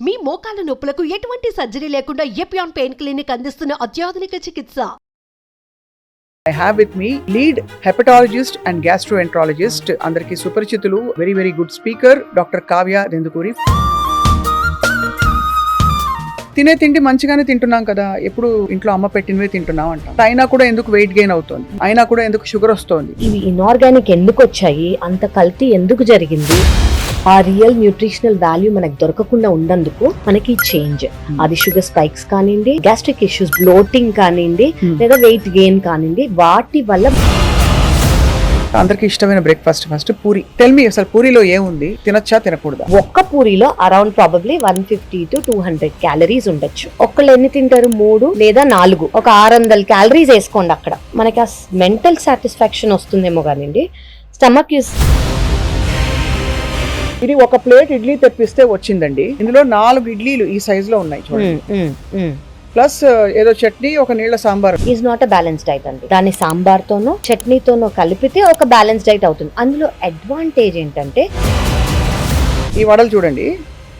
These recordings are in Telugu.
మీ మోకాల నొప్పులకు ఎటువంటి సర్జరీ లేకుండా ఎపియాన్ పెయిన్ క్లినిక్ అందిస్తున్న అత్యాధునిక చికిత్స. I have with me lead hepatologist and gastroenterologist అందరికి సుపరిచితులు very good speaker doctor Kavya Dendukuri. తినే తిండి మంచిగానే తింటున్నాం కదా, ఎప్పుడు ఇంట్లో అమ్మ పెట్టినవే తింటున్నాం అంటాం. అయినా కూడా ఎందుకు వెయిట్ గెయిన్ అవుతుంది, అయినా కూడా ఎందుకు షుగర్ వస్తుంది. ఇవి ఇన్ఆర్గానిక్ ఎందుకు వచ్చాయి, అంత కల్తీ ఎందుకు జరిగింది, ఆ రియల్ న్యూట్రిషనల్ వాల్యూ మనకు దొరకకుండా ఉన్నందుకు మనకి చేంజ్. అది షుగర్ స్పైక్స్ కానివ్వండి, గ్యాస్ట్రిక్ ఇష్యూస్, బ్లోటింగ్ కానివ్వండి, లేదా వెయిట్ గెయిన్ కానివ్వండి, వాటి వల్ల. అందరికి ఇష్టమైన breakfast first puri. Tell me, అసలు పూరిలో ఏముంది, తినొచ్చా తినకూడదా? ఒక్క పూరిలో అరౌండ్ ప్రాబబ్లీ 150 to 200 క్యాలరీస్ ఉండొచ్చు. ఒక్కళ్ళు ఎన్ని తింటారు? 3 లేదా 4, ఒక 600 క్యాలరీస్ వేసుకోండి. అక్కడ మనకి ఆ మెంటల్ సాటిస్ఫాక్షన్ వస్తుందేమో కానివ్వండి, స్టమక్ యూస్. ఇది ఒక ప్లేట్ ఇడ్లీ తెప్పిస్తే వచ్చిందండి, ఇందులో 4 ఇడ్లీలు ఈ సైజ్ లో ఉన్నాయి చూడండి, ప్లస్ ఏదో చట్నీ, ఒక నీళ్ళ sambar. Is not a balance diet అండి. దాన్ని సాంబార్తోనో చట్నీతోనో కలిపితే ఒక బ్యాలెన్స్ డైట్ అవుతుంది. అందులో అడ్వాంటేజ్ ఏంటంటే, ఈ వడలు చూడండి,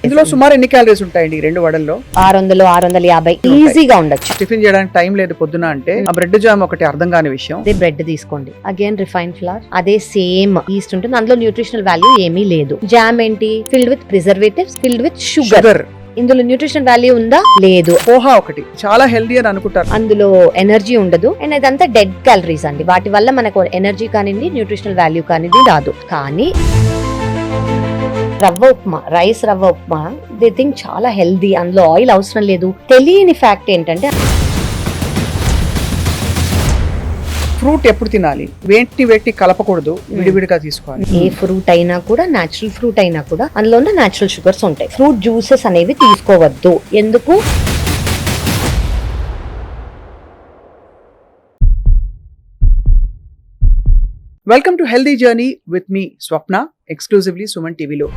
ఇందులో సుమారు ఎన్ని క్యాలరీస్ ఉంటాయండి ఈ 2 వడల్లో? 600, 650 ఈజీగా ఉండొచ్చు. టిఫిన్ చేయడానికి టైం లేదు పొద్దున అంటే ఆ బ్రెడ్ జామ్ ఒకటి అర్థం కాని విషయం. అదే బ్రెడ్ తీసుకోండి, అగైన్ రిఫైన్డ్ ఫ్లవర్, అదే సేమ్ ఈస్ట్ ఉంటుంది. అందులో న్యూట్రిషనల్ వాల్యూ ఏమీ లేదు. జామ్ ఏంటి? Filled with preservatives, filled with sugar. ఇందులో న్యూట్రిషన్ వాల్యూ ఉందా? లేదు. పోహా ఒకటి చాలా హెల్దీ అని అనుకుంటారు, అందులో ఎనర్జీ ఉండదు. అండ్ ఇదంతా డెడ్ క్యాలరీస్ అండి. వాటి వల్ల మనకు ఎనర్జీ కానివ్వండి, న్యూట్రిషనల్ వాల్యూ కానివ్వండి రాదు. కానీ రవ్వ ఉప్మా, రైస్ రవ్వ ఉప్మా, దే థింక్ చాలా హెల్దీ, అందులో ఆయిల్ అవసరం లేదు. తెలియని ఫ్యాక్ట్ ఏంటంటే, ఫ్రూట్ ఎప్పుడు తినాలి, వేటిని కలపకూడదు, విడివిడిగా తీసుకోవాలి. ఏ ఫ్రూట్ అయినా కూడా, నేచురల్ ఫ్రూట్ అయినా కూడా అందులో నేచురల్ షుగర్స్ ఉంటాయి. ఫ్రూట్ జ్యూసెస్ అనేవి తీసుకోవద్దు. ఎందుకు? Welcome to healthy journey with me Swapna, exclusively Suman టీవీలో.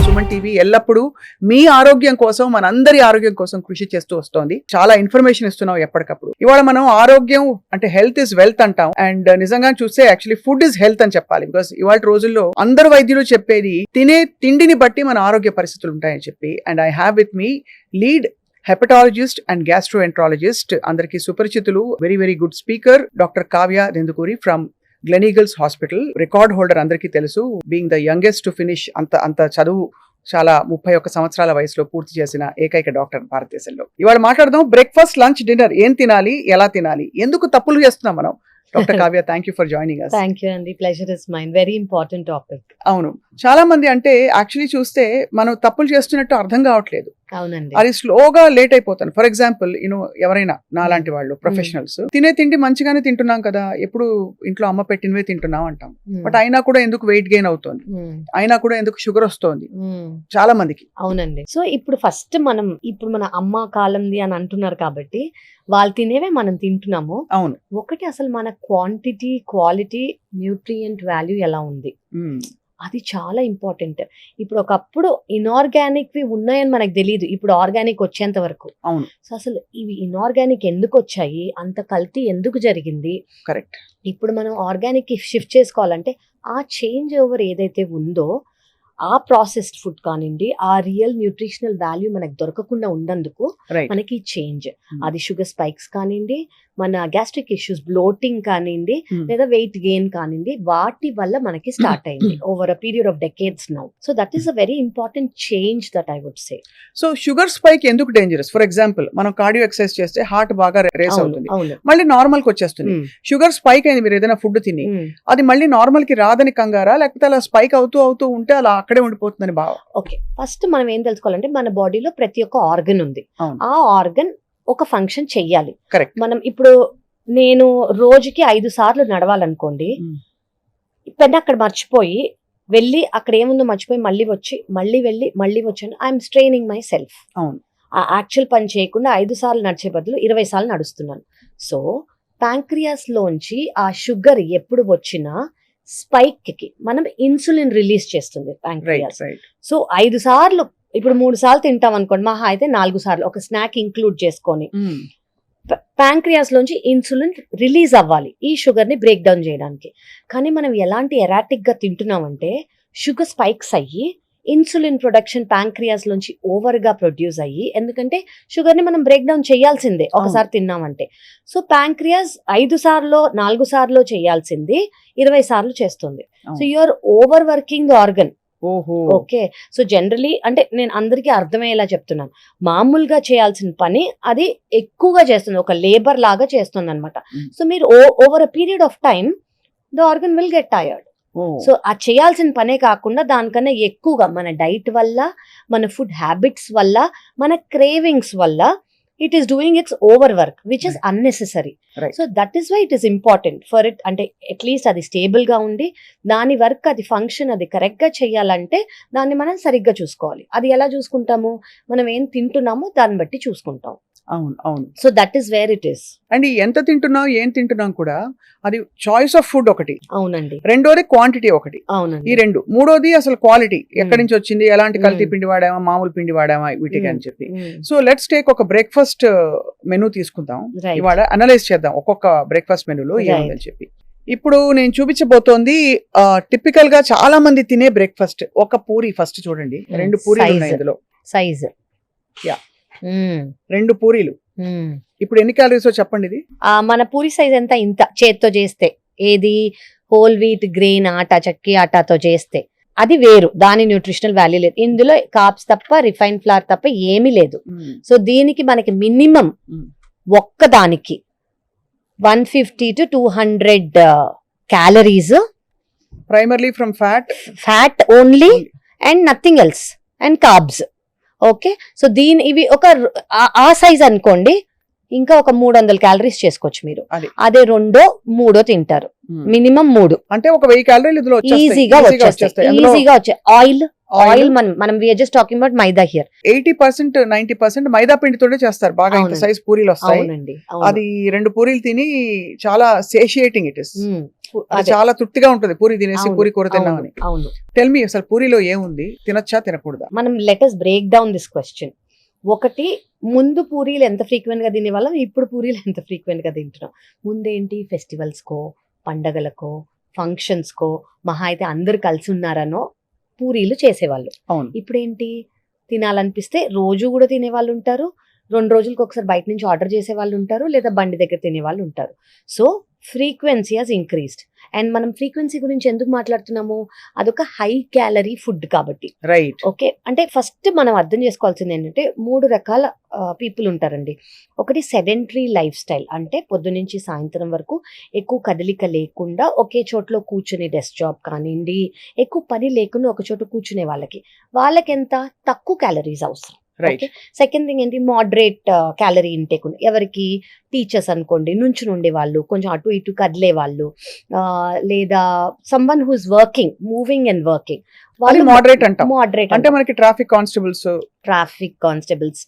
సుమన్ టీవీ ఎల్లప్పుడూ మీ ఆరోగ్యం కోసం, మనందరి ఆరోగ్యం కోసం కృషి చేస్తూ వస్తోంది. చాలా ఇన్ఫర్మేషన్ ఇస్తున్నాం ఎప్పటికప్పుడు. ఇవాళ మనం ఆరోగ్యం అంటే హెల్త్ ఇస్ వెల్త్ అంటాం, అండ్ నిజంగా చూస్తే యాక్చువల్లీ ఫుడ్ ఇస్ హెల్త్ అని చెప్పాలి. బికాస్ ఇవాళ రోజుల్లో అందరు వైద్యులు చెప్పేది తినే తిండిని బట్టి మన ఆరోగ్య పరిస్థితులు ఉంటాయని చెప్పి. And I have with me lead hepatologist and gastroenterologist అందరికి సుపరిచితులు very good speaker doctor Kavya Dendukuri from Gleneagles hospital. Record holder అందరికీ తెలుసు, being the youngest to finish. అంత చదువు చాలా 31 సంవత్సరాల వయసులో పూర్తి చేసిన ఏకైక డాక్టర్ భారతదేశంలో. ఇవాళ మాట్లాడదాం బ్రేక్ఫాస్ట్, లంచ్, డిన్నర్ ఏం తినాలి, ఎలా తినాలి, ఎందుకు తప్పులు చేస్తున్నాం మనం. Doctor Kavya, thank you for joining us. Thank you అండి, pleasure is mine. Very important topic. అవును, చాలా మంది అంటే యాక్చువల్లీ చూస్తే మనం తప్పులు చేస్తున్నట్టు అర్థం కావట్లేదు. అవునండి, అది స్లోగా లేట్ అయిపోతాను. ఫర్ ఎగ్జాంపుల్, ఎవరైనా నాలాంటి వాళ్ళు ప్రొఫెషనల్స్ తినే తిండి మంచిగానే తింటున్నాం కదా, ఎప్పుడు ఇంట్లో అమ్మ పెట్టినవే తింటున్నాం అంటాం. బట్ అయినా కూడా ఎందుకు వెయిట్ గెయిన్ అవుతుంది, అయినా కూడా ఎందుకు షుగర్ వస్తుంది చాలా మందికి. అవునండి. సో ఇప్పుడు ఫస్ట్ మన అమ్మ కాలంది అని అంటున్నారు కాబట్టి వాళ్ళు తినేవే మనం తింటున్నాము. అవును. ఒకటి, అసలు మన క్వాంటిటీ, క్వాలిటీ, న్యూట్రియంట్ వాల్యూ ఎలా ఉంది, అది చాలా ఇంపార్టెంట్. ఇప్పుడు ఒకప్పుడు ఇన్ఆర్గానిక్ వి ఉన్నాయని మనకు తెలియదు, ఇప్పుడు ఆర్గానిక్ వచ్చేంత వరకు. అవును. సో అసలు ఇవి ఇన్ఆర్గానిక్ ఎందుకు వచ్చాయి, అంత కల్తీ ఎందుకు జరిగింది, కరెక్ట్. ఇప్పుడు మనం ఆర్గానిక్ కి షిఫ్ట్ చేసుకోవాలంటే ఆ చేంజ్ ఓవర్ ఏదైతే ఉందో, ఆ ప్రాసెస్డ్ ఫుడ్ కానివ్వండి, ఆ రియల్ న్యూట్రిషనల్ వాల్యూ మనకు దొరకకుండా ఉన్నందుకు మనకి చేంజ్. అది షుగర్ స్పైక్స్ కానివ్వండి, మన గ్యాస్ట్రిక్ ఇష్యూస్, బ్లోటింగ్ కానివ్వండి, లేదా వెయిట్ గెయిన్ కానివ్వండి, వాటి వల్ల మనకి స్టార్ట్ అయింది over a period of decades now. So that is a very important change that I would say. So sugar spike ఎందుకు డేంజరస్? ఫర్ ఎగ్జాంపుల్, మనం కార్డియో ఎక్సర్సైజ్ చేస్తే హార్ట్ బాగా రేస్ అవుతుంది, మళ్ళీ నార్మల్ కి వచ్చేస్తుంది. షుగర్ స్పైక్ అయింది మీరు ఏదైనా ఫుడ్ తిని, అది మళ్ళీ నార్మల్ కి రాదని కంగారా, లేకపోతే అలా స్పైక్ అవుతూ ఉంటే అలా అక్కడే ఉండిపోతుందని భావం? ఓకే, ఫస్ట్ మనం ఏం తెలుసుకోవాలంటే, మన బాడీలో ప్రతి ఒక్క ఆర్గన్ ఉంది. ఆ ఆర్గన్ ఒక ఫంక్షన్ చెయ్యాలి. కరెక్ట్. మనం ఇప్పుడు నేను రోజుకి 5 సార్లు నడవాలనుకోండి, పెద్ద అక్కడ మర్చిపోయి వెళ్ళి అక్కడ ఏముందో మర్చిపోయి మళ్ళీ వచ్చి మళ్ళీ వెళ్ళి మళ్ళీ వచ్చాను, ఐఎమ్ స్ట్రెయినింగ్ మై సెల్ఫ్. అవును. ఆ యాక్చువల్ పని చేయకుండా 5 సార్లు నడిచే బదులు 20 సార్లు నడుస్తున్నాను. సో ప్యాంక్రియాస్ లోంచి ఆ షుగర్ ఎప్పుడు వచ్చినా స్పైక్ కి మనం ఇన్సులిన్ రిలీజ్ చేస్తుంది ప్యాంక్రియాస్. సో 5 సార్లు, ఇప్పుడు 3 సార్లు తింటాం అనుకోండి, మహా అయితే 4 సార్లు ఒక స్నాక్ ఇంక్లూడ్ చేసుకొని ప్యాంక్రియాస్ లోంచి ఇన్సులిన్ రిలీజ్ అవ్వాలి ఈ షుగర్ ని బ్రేక్ డౌన్ చేయడానికి. కానీ మనం ఎలాంటి ఎరాటిక్ గా తింటున్నామంటే షుగర్ స్పైక్స్ అయ్యి ఇన్సులిన్ ప్రొడక్షన్ ప్యాంక్రియాస్ లోంచి ఓవర్ గా ప్రొడ్యూస్ అయ్యి, ఎందుకంటే షుగర్ ని మనం బ్రేక్ డౌన్ చేయాల్సిందే ఒకసారి తిన్నామంటే. సో ప్యాంక్రియాస్ 5 సార్లు 4 సార్లు చేయాల్సింది 20 సార్లు చేస్తుంది. So you're overworking the organ. Okay, so generally అంటే నేను అందరికీ అర్థమయ్యేలా చెప్తున్నాను, మామూలుగా చేయాల్సిన పని అది ఎక్కువగా చేస్తుంది, ఒక లేబర్ లాగా చేస్తుంది అనమాట. సో మీరు over a period of time the organ will get tired. So ఆ చేయాల్సిన పనే కాకుండా దానికన్నా ఎక్కువగా మన డైట్ వల్ల, మన ఫుడ్ హ్యాబిట్స్ వల్ల, మన క్రేవింగ్స్ వల్ల it is doing its over work which is unnecessary. So that is why it is important for it, అంటే అట్లీస్ట్ అది స్టేబుల్ గా ఉండి దాని వర్క్ అది ఫంక్షన్ అది కరెక్ట్ గా చేయాలంటే దాన్ని మనం సరిగ్గా చూసుకోవాలి. అది ఎలా చూసుకుంటాము, మనం ఏం తింటున్నామో దాన్ని బట్టి చూసుకుంటాం. అవును అవును. So that is where it is. And ఎంత తింటున్నాం ఏం తింటున్నాం కూడా అది చాయిస్ ఆఫ్ ఫుడ్ ఒకటి, అవునండి. రెండోది క్వాంటిటీ ఒకటి, అవునండి. ఈ రెండు. మూడోది అసలు క్వాలిటీ ఎక్కడి నుంచి వచ్చింది, ఎలాంటి కల్తీ పిండి వాడామా మామూలు పిండి వాడామా వీటికి అని చెప్పి. సో లెట్స్ టేక్ ఒక బ్రేక్ఫాస్ట్ మెనూ తీసుకుందాం ఇవాళ, అనలైజ్ చేద్దాం ఒక్కొక్క బ్రేక్ఫాస్ట్ మెనూలో ఏముందని చెప్పి. ఇప్పుడు నేను చూపించబోతోంది టిపికల్ గా చాలా మంది తినే బ్రేక్ఫాస్ట్. ఒక పూరి ఫస్ట్ చూడండి, 2 పూరీలు ఉన్నాయి ఇందులో. సైజ్ యా, 2 పూరీలు. ఇప్పుడు ఎన్ని క్యాలరీస్ చెప్పండి ఇది? మన పూరి సైజ్ ఎంత, ఇంత చేత్తో చేస్తే, ఏది హోల్ వీట్ గ్రెయిన్ ఆటా చక్కి ఆటాతో చేస్తే అది వేరు, దాని న్యూట్రిషనల్ వాల్యూ లేదు. ఇందులో కార్బ్స్ తప్ప రిఫైన్ ఫ్లవర్ తప్ప ఏమీ లేదు. సో దీనికి మనకి మినిమం ఒక్కదానికి 150 to 200 calories, primarily from fat only and nothing else, and carbs. Okay, so ఇవి ఒక ఆ సైజ్ అనుకోండి, ఇంకా ఒక 300 క్యాలరీస్ చేసుకోవచ్చు మీరు. అదే 2-3 తింటారు, మినిమం 3 అంటే ఒక 1000 క్యాలరీలు ఈజీగా వచ్చేస్తాయి. ఆయిల్ మనం we're just talking about maida here. 80% 90% maida పిండితోనే చేస్తారు బాగా. ఇంత సైజ్ పూరీలు వస్తాయి. అది 2 పూరీలు తిని చాలా సేషియేటింగ్ ఇట్ ఇస్. చాలా తృప్తిగా ఉంటుంది పూరి తినేసి, పూరి కూర తిన్నామని. అవును. టెల్ మీ, అసలు పూరిలో ఏముంది, తినచ్చా తినకూడదా? మనం let us break down this question. ఒకటి, ముందు పూరీలు ఎంత ఫ్రీక్వెంట్ గా తినేవాళ్ళం, ఇప్పుడు పూరీలు ఎంత ఫ్రీక్వెంట్ గా తింటున్నాం. ముందేంటి, ఫెస్టివల్స్ కో, పండగలకో, ఫంక్షన్స్ కో, మహా అయితే అందరు కలిసి ఉన్నారనో పూరీలు చేసేవాళ్ళు. ఇప్పుడేంటి, తినాలనిపిస్తే రోజు కూడా తినేవాళ్ళు ఉంటారు, 2 రోజులకు ఒకసారి బయట నుంచి ఆర్డర్ చేసే వాళ్ళు ఉంటారు, లేదా బండి దగ్గర తినే వాళ్ళు ఉంటారు. So frequency has increased. And మనం ఫ్రీక్వెన్సీ గురించి ఎందుకు మాట్లాడుతున్నాము, అదొక హై క్యాలరీ ఫుడ్ కాబట్టి. రైట్. ఓకే, అంటే ఫస్ట్ మనం అర్థం చేసుకోవాల్సింది ఏంటంటే 3 రకాల పీపుల్ ఉంటారండి. ఒకటి సెడెంటరీ లైఫ్ స్టైల్, అంటే పొద్దు నుంచి సాయంత్రం వరకు ఎక్కువ కదలిక లేకుండా ఒకే చోట్లో కూర్చుని, డెస్క్ జాబ్ కానివ్వండి, ఎక్కువ పని లేకుండా ఒక చోట కూర్చునే వాళ్ళకి ఎంత తక్కువ క్యాలరీస్ అవసరం. సెకండ్ థింగ్ ఏంటి, మోడరేట్ క్యాలరీ ఇంటేక్. ఎవరికి, టీచర్స్ అనుకోండి, నుంచుని ఉండే వాళ్ళు, కొంచెం అటు ఇటు కదిలే వాళ్ళు, లేదా someone who is working, moving and working, వాళ్ళు మోడరేట్ అంటాం. మోడరేట్ అంటే మనకి traffic constables,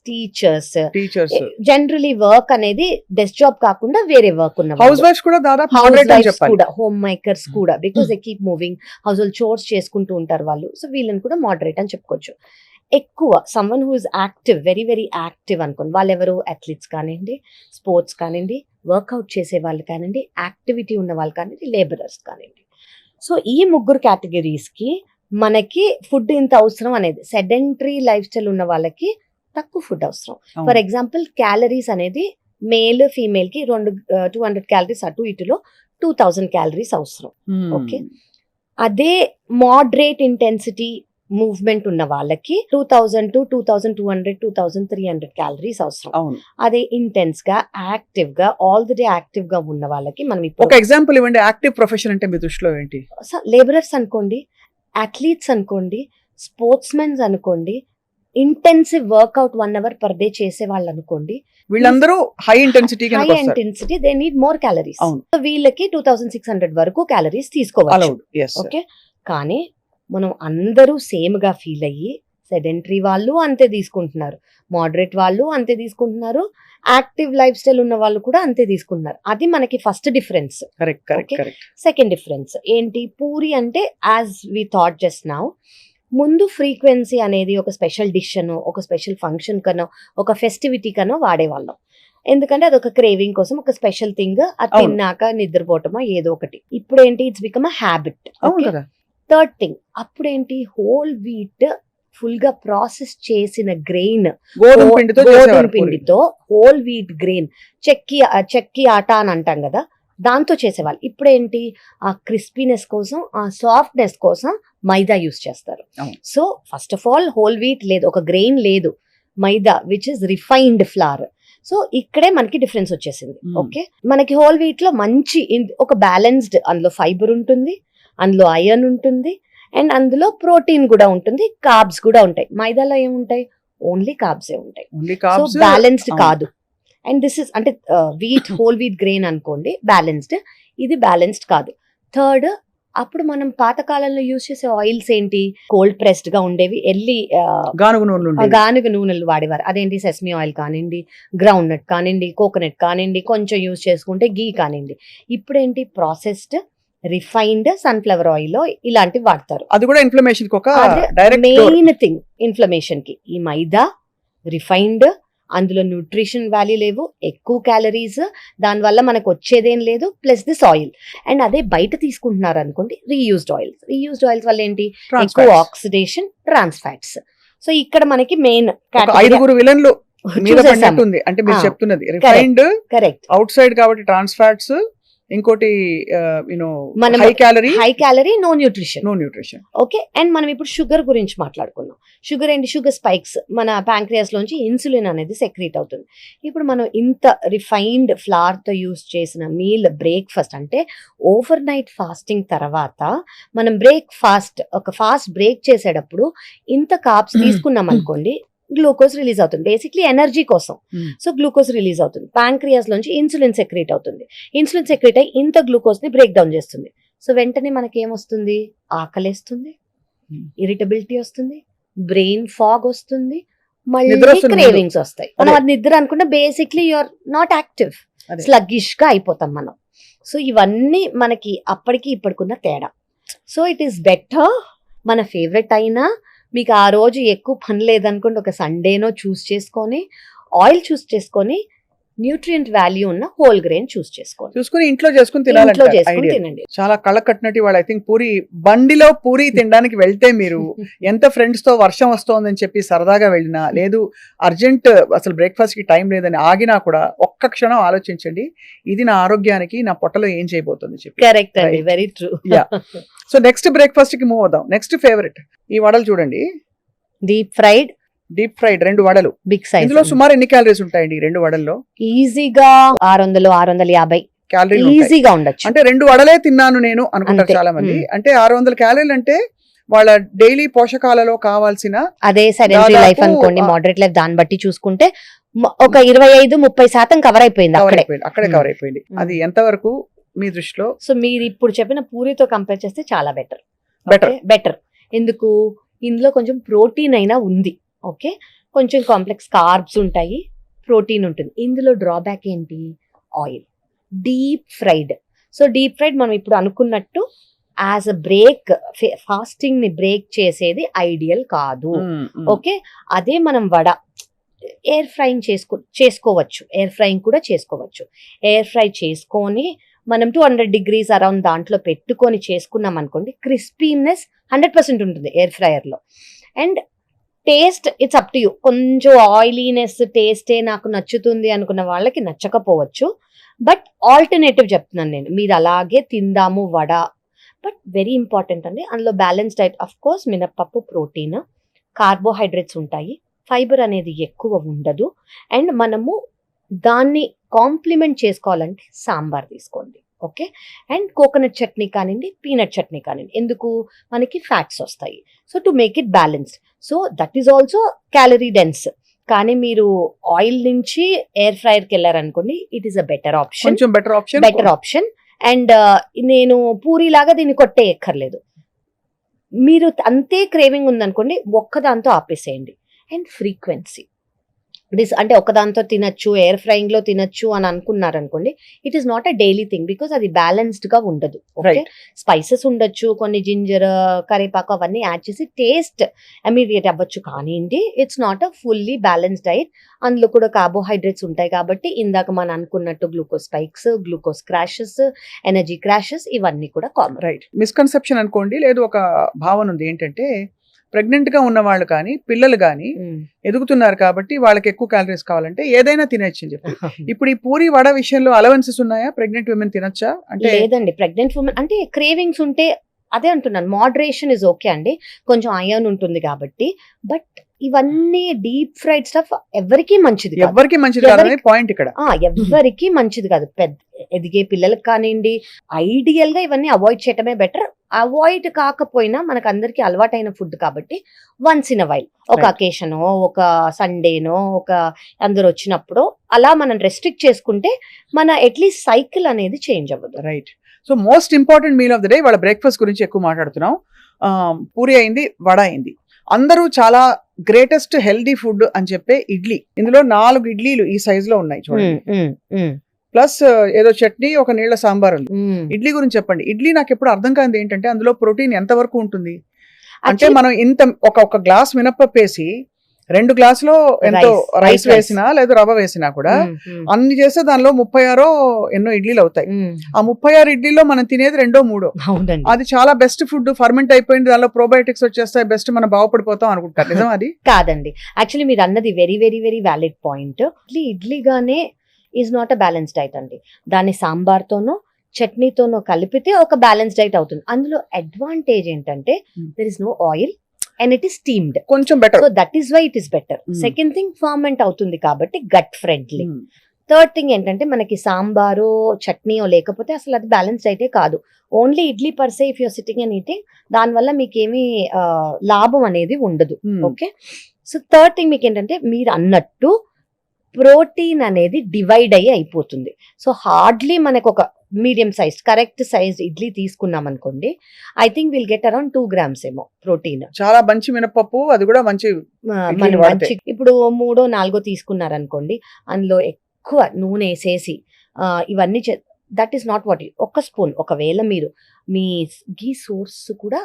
teachers generally work అనేది డెస్క్ జాబ్ కాకుండా వేరే వర్క్ ఉన్న హౌస్ వైఫ్స్ కూడా, దాదాపు మోడరేట్ అని చెప్పాలి, కూడా హోమ్ మేకర్స్ కూడా, because they keep moving, house hold chores చేసుకుంటూ ఉంటారు వాళ్ళు. సో వీళ్ళని కూడా మోడరేట్ అని చెప్పుకోవచ్చు. ఎక్కువ someone who is active, very very active అనుకోండి, వాళ్ళు ఎవరు, అథ్లీట్స్ కానివ్వండి, స్పోర్ట్స్ కానివ్వండి, వర్కౌట్ చేసే వాళ్ళు కానివ్వండి, యాక్టివిటీ ఉన్న వాళ్ళు కానివ్వండి, లేబరర్స్ కానివ్వండి. సో ఈ 3 కేటగిరీస్కి మనకి ఫుడ్ ఇంత అవసరం అనేది. సెడెంటరీ లైఫ్ స్టైల్ ఉన్న వాళ్ళకి తక్కువ ఫుడ్ అవసరం. ఫర్ ఎగ్జాంపుల్, క్యాలరీస్ అనేది మేల్ ఫీమేల్ కి 200 క్యాలరీస్ అటు ఇటులో 2000 క్యాలరీస్ అవసరం. ఓకే, అదే మోడరేట్ ఇంటెన్సిటీ మూవ్మెంట్ ఉన్న వాళ్ళకి 2000 to 2200 2300 క్యాలరీస్ అవసరం. అదే ఇంటెన్స్ గా, యాక్టివ్ గా, ఆల్ ది డే యాక్టివ్ గా ఉన్న వాళ్ళకి మనం ఒక ఎగ్జాంపుల్ ఇవ్వండి. యాక్టివ్ ప్రొఫెషన్ అంటే మీ దృష్టిలో ఏంటి? లేబరర్స్ అనుకోండి, అథ్లీట్స్ అనుకోండి, స్పోర్ట్స్ మెన్స్ అనుకోండి, intensive workout 1 hour per day చేసే వాళ్ళు అనుకోండి, వీళ్ళందరూ high intensity they need more calories. వీళ్ళకి 2600 వరకు క్యాలరీస్ తీసుకోవచ్చు. ఓకే, కానీ మనం అందరూ సేమ్ గా ఫీల్ అయ్యి, సెడెంటరీ వాళ్ళు అంతే తీసుకుంటున్నారు, మోడరేట్ వాళ్ళు అంతే తీసుకుంటున్నారు, యాక్టివ్ లైఫ్ స్టైల్ ఉన్న వాళ్ళు కూడా అంతే తీసుకుంటున్నారు. అది మనకి ఫస్ట్ డిఫరెన్స్. సెకండ్ డిఫరెన్స్ ఏంటి, పూరి అంటే as we thought just now, ముందు ఫ్రీక్వెన్సీ అనేది ఒక స్పెషల్ డిష్ అనో, ఒక స్పెషల్ ఫంక్షన్ కనో, ఒక ఫెస్టివిటీ కనో వాడేవాళ్ళం. ఎందుకంటే అదొక క్రేవింగ్ కోసం ఒక స్పెషల్ థింగ్, అది అవును. తిన్నాక నిద్రపోవటమో ఏదో ఒకటి. ఇప్పుడు ఏంటి, ఇట్స్ బికమ్ అ హ్యాబిట్. అవును కదా. థర్డ్ థింగ్, అప్పుడేంటి హోల్ వీట్ ఫుల్ గా ప్రాసెస్ చేసిన గ్రెయిన్, గోధుమ పిండితో గోధుమ చేసేవారు పూరి. పిండితో హోల్ వీట్ గ్రెయిన్, చెక్కి ఆట అని అంటాం కదా, దాంతో చేసేవాళ్ళు. ఇప్పుడేంటి, ఆ క్రిస్పీనెస్ కోసం, ఆ సాఫ్ట్నెస్ కోసం మైదా యూస్ చేస్తారు. అవును. So first of all whole wheat లేదు, ఒక గ్రెయిన్ లేదు, maida which is refined flour. So ఇక్కడే మనకి డిఫరెన్స్ వచ్చేసింది. ఓకే, మనకి హోల్ వీట్ లో మంచి ఒక బ్యాలెన్స్డ్, అందులో ఫైబర్ ఉంటుంది, అందులో ఐరన్ ఉంటుంది, అండ్ అందులో ప్రోటీన్ కూడా ఉంటుంది, కార్బ్స్ కూడా ఉంటాయి. మైదాలో ఏముంటాయి, ఓన్లీ కార్బ్సే ఉంటాయి. Only so carbs. బ్యాలెన్స్డ్ కాదు. అండ్ దిస్ ఇస్ అంటే వీట్ హోల్ వీట్ గ్రెయిన్ అనుకోండి బ్యాలెన్స్డ్, ఇది బ్యాలెన్స్డ్ కాదు. థర్డ్, అప్పుడు మనం పాతకాలంలో యూజ్ చేసే ఆయిల్స్ ఏంటి, కోల్డ్ ప్రెస్డ్ గా ఉండేవి, గానుగ నూనెలు ఉండేవి. గానుగ నూనెలు వాడేవారు. అదేంటి, సెసమీ ఆయిల్ కానివ్వండి, గ్రౌండ్ నట్ కానివ్వండి, కోకోనట్ కానివ్వండి, కొంచెం యూజ్ చేసుకుంటే గీ కానివ్వండి. ఇప్పుడేంటి, ప్రాసెస్డ్ రిఫైన్డ్ సన్ఫ్లవర్ ఆయిల్ ఇలాంటివి వాడతారు. అది కూడా ఇన్ఫ్లమేషన్ కి ఒక డైరెక్ట్ మెయిన్ థింగ్ ఇన్ఫ్లమేషన్ కి ఈ మైదా, రిఫైన్డ్, అందులో న్యూట్రిషన్ వాల్యూ లేవు, ఎక్కువ క్యాలరీస్, దానివల్ల మనకు వచ్చేదేం లేదు, ప్లస్ దిస్ ఆయిల్. అండ్ అదే బయట తీసుకుంటున్నారు అనుకోండి, రీయూజ్డ్ ఆయిల్స్ వల్ల ఏంటి, ఎక్కువ ఆక్సిడేషన్, ట్రాన్స్ ఫ్యాట్స్. సో ఇక్కడ మనకి మెయిన్ 5 విలన్లు మీద పడినట్టుంది. అంటే మీరు చెప్తున్నది రిఫైన్డ్, కరెక్ట్, అవుట్ సైడ్ కాబట్టి ట్రాన్స్ ఫ్యాట్స్, ఇంకోటి మనం high calorie, no nutrition. Okay, and మనం ఇప్పుడు షుగర్ గురించి మాట్లాడుకున్నాం. షుగర్ ఏంటి, షుగర్ స్పైక్స్, మన ప్యాంక్రియాస్ లోంచి ఇన్సులిన్ అనేది సెక్రీట్ అవుతుంది. ఇప్పుడు మనం ఇంత రిఫైన్డ్ ఫ్లవర్ తో యూస్ చేసిన మీల్, బ్రేక్ఫాస్ట్ అంటే ఓవర్ నైట్ ఫాస్టింగ్ తర్వాత మనం ఒక ఫాస్ట్ బ్రేక్ చేసేటప్పుడు ఇంత కార్బ్స్ తీసుకున్నాం అనుకోండి, గ్లూకోజ్ రిలీజ్ అవుతుంది, బేసిక్లీ ఎనర్జీ కోసం. సో గ్లూకోజ్ రిలీజ్ అవుతుంది, ప్యాంక్రియాస్ లోంచి ఇన్సులిన్ సెక్రీట్ అవుతుంది, ఇన్సులిన్ సెక్రీట్ అయ్యి ఇంత గ్లూకోజ్ ని బ్రేక్ డౌన్ చేస్తుంది. సో వెంటనే మనకి ఏమొస్తుంది, ఆకలేస్తుంది, ఇరిటబిలిటీ వస్తుంది, బ్రెయిన్ ఫాగ్ వస్తుంది, మళ్ళీ క్రేవింగ్స్ వస్తాయి. మనం అది నిద్ర అనుకుంటే basically you're not active, sluggish గా అయిపోతాం మనం. సో ఇవన్నీ మనకి అప్పటికి ఇప్పటికున్న తేడా. సో ఇట్ ఈస్ బెటర్, మన ఫేవరెట్ అయినా మీకు ఆ రోజు ఎక్కువ పని లేదనుకోండి, ఒక సండేనో చూస్ చేసుకొని, ఆయిల్ చూస్ చేసుకొని, న్యూట్రియంట్ వాల్యూ ఉన్న హోల్ గ్రెయిన్ చూసుకొని ఇంట్లో చేసుకుని తినండి. చాలా కళ్ళ కట్టినట్టు వాళ్ళు. ఐ థింక్ బండిలో పూరి తినడానికి వెళ్తే మీరు ఎంత ఫ్రెండ్స్ తో వర్షం వస్తోందని చెప్పి సరదాగా వెళ్ళినా, లేదు అర్జెంట్ అసలు బ్రేక్ఫాస్ట్ కి టైం లేదని ఆగినా కూడా ఒక్క క్షణం ఆలోచించండి, ఇది నా ఆరోగ్యానికి, నా పొట్టలో ఏం చేయబోతుంది చెప్పి. కరెక్ట్ అండి, very true. So next breakfast కి మూవ్ అవుదాం. నెక్స్ట్ ఫేవరెట్ ఈ వడలు చూడండి, డీప్ ఫ్రైడ్ 2 వడలు. Big size. ఇందులో సుమారు ఎన్ని క్యాలరీస్ ఉంటాయండి ఈ 2 వడల్లో? ఈజీగా 600-650 క్యాలరీలు ఈజీగా ఉండొచ్చు. అంటే 2 వడలే తిన్నాను నేను అనుకుంటారు చాలా మంది. అంటే 600 క్యాలరీలు అంటే వాళ్ళ డైలీ పోషకాలలో కావాల్సిన, అదే సెడెంటరీ లైఫ్ అనుకోండి, మోడరేట్ లైఫ్, దాన్ని బట్టి చూసుకుంటే ఒక 25-30% కవర్ అయిపోయింది, అక్కడే కవర్ అయిపోయింది. అది ఎంత వరకు మీ దృష్టిలో? సో మీరు ఇప్పుడు చెప్పిన పూరితో కంపేర్ చేస్తే చాలా బెటర్. ఎందుకు, ఇందులో కొంచెం ప్రోటీన్ అయినా ఉంది. ఓకే, కొంచెం కాంప్లెక్స్ కార్బ్స్ ఉంటాయి, ప్రోటీన్ ఉంటుంది. ఇందులో డ్రాబ్యాక్ ఏంటి, oil, deep fried. So deep fried మనం ఇప్పుడు అనుకున్నట్టు యాజ్ అ బ్రేక్, ఫాస్టింగ్ ని బ్రేక్ చేసేది ఐడియల్ కాదు. ఓకే, అదే మనం వడ ఎయిర్ ఫ్రైయింగ్ చేసుకోవచ్చు, ఎయిర్ ఫ్రైయింగ్ కూడా చేసుకోవచ్చు. ఎయిర్ ఫ్రై చేసుకొని మనం 200 degrees అరౌండ్ దాంట్లో పెట్టుకొని చేసుకున్నాం అనుకోండి, క్రిస్పీనెస్ 100% ఉంటుంది ఎయిర్ ఫ్రైయర్ లో. And taste it's up to you. కొంచెం ఆయిలీనెస్ టేస్టే నాకు నచ్చుతుంది అనుకున్న వాళ్ళకి నచ్చకపోవచ్చు, బట్ ఆల్టర్నేటివ్ చెప్తున్నాను నేను, మీరు అలాగే తిందాము వడ. బట్ వెరీ ఇంపార్టెంట్ అండి, అందులో బ్యాలెన్స్ డైట్. అఫ్ కోర్స్ మినప్పప్పు ప్రోటీన్, కార్బోహైడ్రేట్స్ ఉంటాయి, ఫైబర్ అనేది ఎక్కువ ఉండదు. అండ్ మనము దాన్ని కాంప్లిమెంట్ చేసుకోవాలంటే సాంబార్ తీసుకోండి. ఓకే, అండ్ కోకోనట్ చట్నీ కానివ్వండి, పీనట్ చట్నీ కానివ్వండి. ఎందుకు, మనకి ఫ్యాట్స్ వస్తాయి. So to make it balanced. So that is also calorie dense. కానీ మీరు ఆయిల్ నుంచి ఎయిర్ ఫ్రైయర్ కి వెళ్ళారనుకోండి, it is a better option. And నేను పూరిలాగా దీన్ని కొట్టేయక్కర్లేదు. మీరు అంతే క్రేవింగ్ ఉందనుకోండి, ఒక్కదాంతో ఆపేసేయండి. అండ్ ఫ్రీక్వెన్సీ, అంటే ఒకదాంతో తినచ్చు, ఎయిర్ ఫ్రైయింగ్ లో తినచ్చు అని అనుకున్నారు అనుకోండి, it is not a daily thing because అది బ్యాలెన్స్డ్ గా ఉండదు. Okay, Right. స్పైసెస్ ఉండొచ్చు, కొన్ని జింజర్, కరివేపాకు అవన్నీ యాడ్ చేసి టేస్ట్ ఇమీడియట్ అవ్వచ్చు, కానీ it's not a fully balanced diet. అందులో కూడా కార్బోహైడ్రేట్స్ ఉంటాయి కాబట్టి ఇందాక మనం అనుకున్నట్టు glucose spikes, glucose crashes, energy crashes ఇవన్నీ కూడా కామన్. రైట్. మిస్కన్సెప్షన్ అనుకోండి, లేదు ఒక భావన ఉంది ఏంటంటే ప్రెగ్నెంట్ గా ఉన్న వాళ్ళు కానీ పిల్లలు కానీ ఎదుగుతున్నారు కాబట్టి వాళ్ళకి ఎక్కువ క్యాలరీస్ కావాలంటే ఏదైనా తినచ్చు అని చెప్పి. ఇప్పుడు ఈ పూరి వడ విషయంలో అలవెన్సెస్ ఉన్నాయా? ప్రెగ్నెంట్ విమెన్ తినొచ్చా? అంటే లేదండి, ప్రెగ్నెంట్ ఉమెన్ అంటే క్రేవింగ్స్ ఉంటే అదే అంటున్నాను, మోడరేషన్ ఇస్ ఓకే అండి, కొంచెం అయర్న్ ఉంటుంది కాబట్టి. బట్ ఇవన్నీ డీప్ ఫ్రైడ్ స్టఫ్ ఎవరికి మంచిది కాదు. ఎవరికి మంచిది కాదనే పాయింట్ ఇక్కడ. ఎవరికి మంచిది కాదు. పెద్ద ఎదిగే పిల్లలకి కానివ్వండి, ఐడియల్ గా ఇవన్నీ అవాయిడ్ చేయటమే బెటర్. అవాయిడ్ కాకపోయినా మనకు అందరికి అలవాటైన ఫుడ్ కాబట్టి వన్స్ ఇన్ అ వైల్, ఒక Right. అకేషనో, ఒక సండేనో, ఒక అందరు వచ్చినప్పుడు అలా మనం రెస్ట్రిక్ట్ చేసుకుంటే మన అట్లీస్ట్ సైకిల్ అనేది చేంజ్ అవ్వదు. Right. So most important meal of the day వాళ్ళ బ్రేక్ఫాస్ట్ గురించి ఎక్కువ మాట్లాడుతున్నాం. పూరి అయింది, వడ అయింది. అందరూ చాలా గ్రేటెస్ట్ హెల్దీ ఫుడ్ అని చెప్పే ఇడ్లీ. ఇందులో 4 ఇడ్లీలు ఈ సైజ్ లో ఉన్నాయి చూడండి. ప్లస్ ఏదో చట్నీ, ఒక నీళ్ల సాంబార్ ఉంది. ఇడ్లీ గురించి చెప్పండి. ఇడ్లీ నాకు ఎప్పుడు అర్థం కానిది ఏంటంటే అందులో ప్రోటీన్ ఎంత వరకు ఉంటుంది అంటే మనం ఇంత ఒక గ్లాస్ మినపప్పు వేసి 2 గ్లాసులో ఎంతో రైస్ వేసినా లేదా రవ్వ వేసినా కూడా అన్ని చేస్తే దానిలో 36 ఎన్నో ఇడ్లీలు అవుతాయి. ఆ 36 ఇడ్లీలో మనం తినేది 2-3. అవునండి, అది చాలా బెస్ట్ ఫుడ్. ఫర్మెంట్ అయిపోయింది, దానిలో ప్రోబయోటిక్స్ వచ్చేస్తాయి, బెస్ట్ మనం బాగుపడిపోతాం అనుకుంటారు. నిజం అది? కాదండి. యాక్చువల్లీ మీరు అన్నది very very very valid point. ఇడ్లీగానే is not a balance diet అండి. దాన్ని సాంబార్తోనో చట్నీతోనో కలిపితే ఒక బ్యాలెన్స్ డైట్ అవుతుంది. అందులో అడ్వాంటేజ్ ఏంటంటే there is no oil and it is steamed, కొంచెం better. So that is why it is better. Second thing, ferment అవుతుంది కాబట్టి గట్ ఫ్రెండ్లీ. థర్డ్ థింగ్ ఏంటంటే మనకి సాంబారో చట్నీయో లేకపోతే అసలు అది బ్యాలెన్స్ అయితే కాదు. Only idli per se if you're sitting and eating, దానివల్ల మీకేమీ లాభం అనేది ఉండదు. ఓకే, సో థర్డ్ థింగ్ మీకు ఏంటంటే మీరు అన్నట్టు ప్రోటీన్ అనేది డివైడ్ అయ్యి అయిపోతుంది. సో హార్డ్లీ మనకు ఒక medium size correct size idli తీసుకున్నాం అనుకోండి, I think will get around 2 grams ఏమో ప్రోటీన్. చాలా మంచి మినపప్పు, అది కూడా మంచి మనం మంచి ఇప్పుడు 3-4 తీసుకున్నారనుకోండి, అందులో ఎక్కువ నూనె వేసేసి ఇవన్నీ that is not what. 1 spoon, ఒకవేళ మీరు మీ గీ సోర్స్ కూడా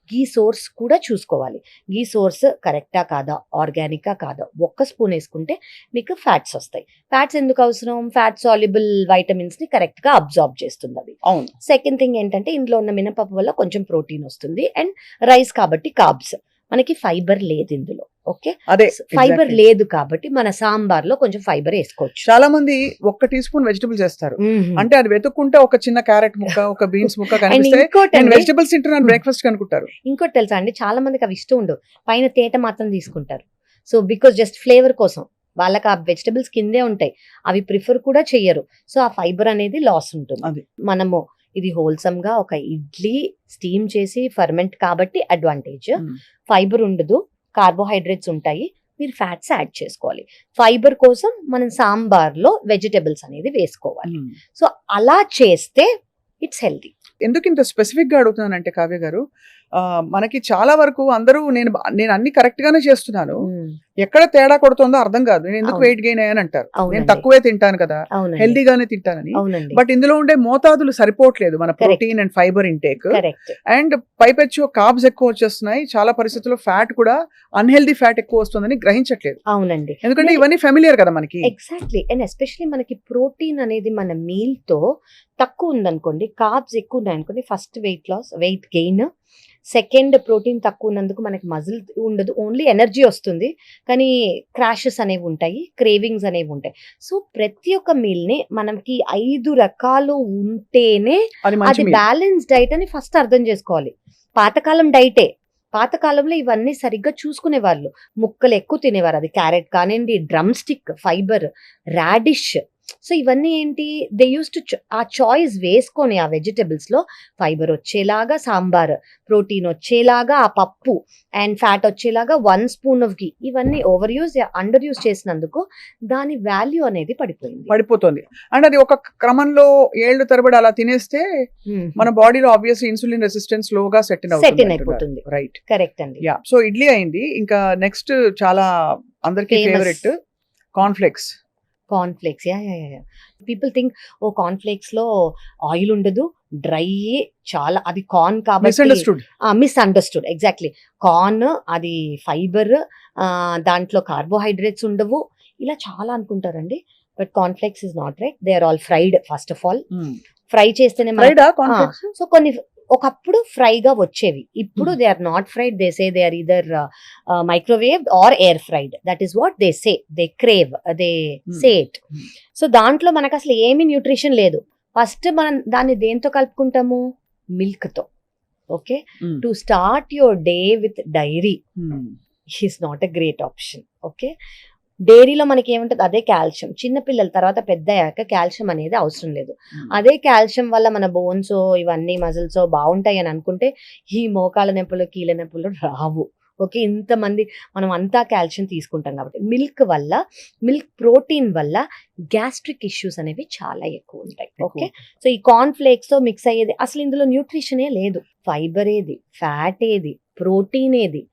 గీ సోర్స్ కూడా చూసుకోవాలి. గీ సోర్స్ కరెక్టా కాదా, ఆర్గానికా కాదా, 1 స్పూన్ వేసుకుంటే మీకు ఫ్యాట్స్ వస్తాయి. ఫ్యాట్స్ ఎందుకు అవసరం? ఫ్యాట్ సాల్యుబుల్ వైటమిన్స్ ని కరెక్ట్ గా అబ్జార్బ్ చేస్తుంది అది. అవును. సెకండ్ థింగ్ ఏంటంటే ఇందులో ఉన్న మినపప్పు వల్ల కొంచెం ప్రోటీన్ వస్తుంది, అండ్ రైస్ కాబట్టి కార్బ్స్. మనకి ఫైబర్ లేదు ఇందులో. ఓకే, అదే ఫైబర్ లేదు కాబట్టి మన సాంబార్ లో కొంచెం ఫైబర్ వేసుకోవచ్చు. చాలా మంది 1 టీ స్పూన్ వెజిటబుల్స్ వేస్తారు. అంటే అది వెతుక్కుంటే ఒక చిన్న క్యారెట్ ముక్క, ఒక బీన్స్ ముక్క కనిపిస్తే వెజిటబుల్స్ తింటున్నాను బ్రేక్ఫాస్ట్ అనుకుంటారు. ఇంకోటి తెలుసా అండి, చాలా మందికి అవి ఇష్టం ఉండవు, పైన తేట మాత్రం తీసుకుంటారు. సో బికాస్ జస్ట్ ఫ్లేవర్ కోసం వాళ్ళకి ఆ వెజిటబుల్స్ కిందే ఉంటాయి, అవి ప్రిఫర్ కూడా చెయ్యరు. సో ఆ ఫైబర్ అనేది లాస్ ఉంటుంది. మనము ఇది హోల్సమ్ గా ఒక ఇడ్లీ స్టీమ్ చేసి ఫర్మెంట్ కాబట్టి అడ్వాంటేజ్. ఫైబర్ ఉండదు, కార్బోహైడ్రేట్స్ ఉంటాయి, మీరు ఫ్యాట్స్ యాడ్ చేసుకోవాలి. ఫైబర్ కోసం మనం సాంబార్ లో వెజిటబుల్స్ అనేది వేసుకోవాలి. సో అలా చేస్తే ఇట్స్ హెల్తీ. ఎందుకు ఇంత స్పెసిఫిక్ గా అడుగుతున్నానంటే కావ్య గారు, మనకి చాలా వరకు అందరూ నేను అన్ని కరెక్ట్ గానే చేస్తున్నాను, ఎక్కడ తేడా కొడుతుందో అర్థం కాదు, నేను ఎందుకు వెయిట్ గెయిన్ అయ్యాను అంటారు. నేను తక్కువే తింటాను కదా, హెల్దీగానే తింటానని. బట్ ఇందులో ఉండే మోతాదులు సరిపోవట్లేదు మన protein and fibre intake. And పైపెచ్చు కార్బ్స్ ఎక్కువ వచ్చేస్తున్నాయి, చాలా పరిస్థితుల్లో ఫ్యాట్ కూడా అన్హెల్దీ ఫ్యాట్ ఎక్కువ వస్తుందని గ్రహించట్లేదు. అవునండి, ఎందుకంటే ఇవన్నీ ఫెమిలియర్ కదా మనకి. ఎగ్జాక్ట్లీ. అండ్ ఎస్పెషల్లీ మనకి ప్రోటీన్ అనేది మన మీల్ తో తక్కువ ఉందనుకోండి, కార్బ్స్ ఎక్కువ ఉన్నాయనుకోండి, first weight gain. Second, protein తక్కువ ఉన్నందుకు మనకి మజిల్ ఉండదు, ఓన్లీ ఎనర్జీ వస్తుంది, కానీ క్రాషెస్ అనేవి ఉంటాయి, క్రేవింగ్స్ అనేవి ఉంటాయి. సో ప్రతి ఒక్క మీల్ ని మనకి 5 రకాలు ఉంటేనే అది బ్యాలెన్స్ డైట్ అని ఫస్ట్ అర్థం చేసుకోవాలి. పాతకాలం డైటే, పాతకాలంలో ఇవన్నీ సరిగ్గా చూసుకునే వాళ్ళు, ముక్కలు ఎక్కువ తినేవారు. అది క్యారెట్ కానివ్వండి, drum stick, fibre, radish, so ఇవన్నీ ఏంటి, దే యూస్ టు ఆ చాయిస్ వేసుకొని ఆ వెజిటబుల్స్ లో ఫైబర్ వచ్చేలాగా సాంబార్, ప్రోటీన్ వచ్చేలాగా ఆ పప్పు, అండ్ ఫ్యాట్ వచ్చేలాగా 1 స్పూన్ ఆఫ్ ఘీ, ఇవన్నీ ఓవర్ యూజ్ అండర్ యూజ్ చేసినందుకు దాని వాల్యూ అనేది పడిపోతుంది. అండ్ అది ఒక క్రమంలో ఏళ్ళు తరబడి అలా తినేస్తే మన బాడీలో ఆబ్వియస్లీ ఇన్సులిన్ రెసిస్టెన్స్ లోగా సెట్ అయిపోతుంది. రైట్, కరెక్ట్ అండి. యా. సో ఇడ్లీ అయింది. ఇంకా నెక్స్ట్ చాలా అందరికి favourite cornflakes. Yeah people think oh cornflakes లో ఆయిల్ ఉండదు, డ్రై, చాలా అది కార్న్ కాబట్టి మిస్అండర్స్టూడ్. ఎగ్జాక్ట్లీ, కార్న్ అది ఫైబర్, దాంట్లో కార్బోహైడ్రేట్స్ ఉండవు, ఇలా చాలా అనుకుంటారండి. But cornflakes is not right. They are all fried. First of all fry చేస్తేనే సో కొన్ని ఒకప్పుడు ఫ్రైగా వచ్చేవి, ఇప్పుడు they are not fried. They say they are either microwave or air fried. That is what they say, they crave, they say it. So దాంట్లో మనకు అసలు ఏమి న్యూట్రిషన్ లేదు. ఫస్ట్ మనం దాన్ని దేంతో కలుపుకుంటాము, మిల్క్ తో. Okay, to start your day with dairy is not a great option. Okay, డైరీలో మనకి ఏముంటుంది, అదే కాల్షియం. చిన్నపిల్లల తర్వాత పెద్ద అయ్యాక కాల్షియం అనేది అవసరం లేదు. అదే కాల్షియం వల్ల మన బోన్స్ ఇవన్నీ మజిల్స్ బాగుంటాయి అని అనుకుంటే ఈ మోకాళ్ళ నొప్పులు, కీళ్ళ నొప్పులు రావు. ఓకే, ఇంతమంది మనం అంతా కాల్షియం తీసుకుంటాం కాబట్టి. మిల్క్ ప్రోటీన్ వల్ల గ్యాస్ట్రిక్ ఇష్యూస్ అనేవి చాలా ఎక్కువ ఉంటాయి. ఓకే, సో ఈ కార్న్ ఫ్లేక్స్ తో మిక్స్ అయ్యేది అసలు ఇందులో న్యూట్రిషనే లేదు. ఫైబర్ ఏది, ఫ్యాట్ ఏది, ప్రోటీన్ ఏది,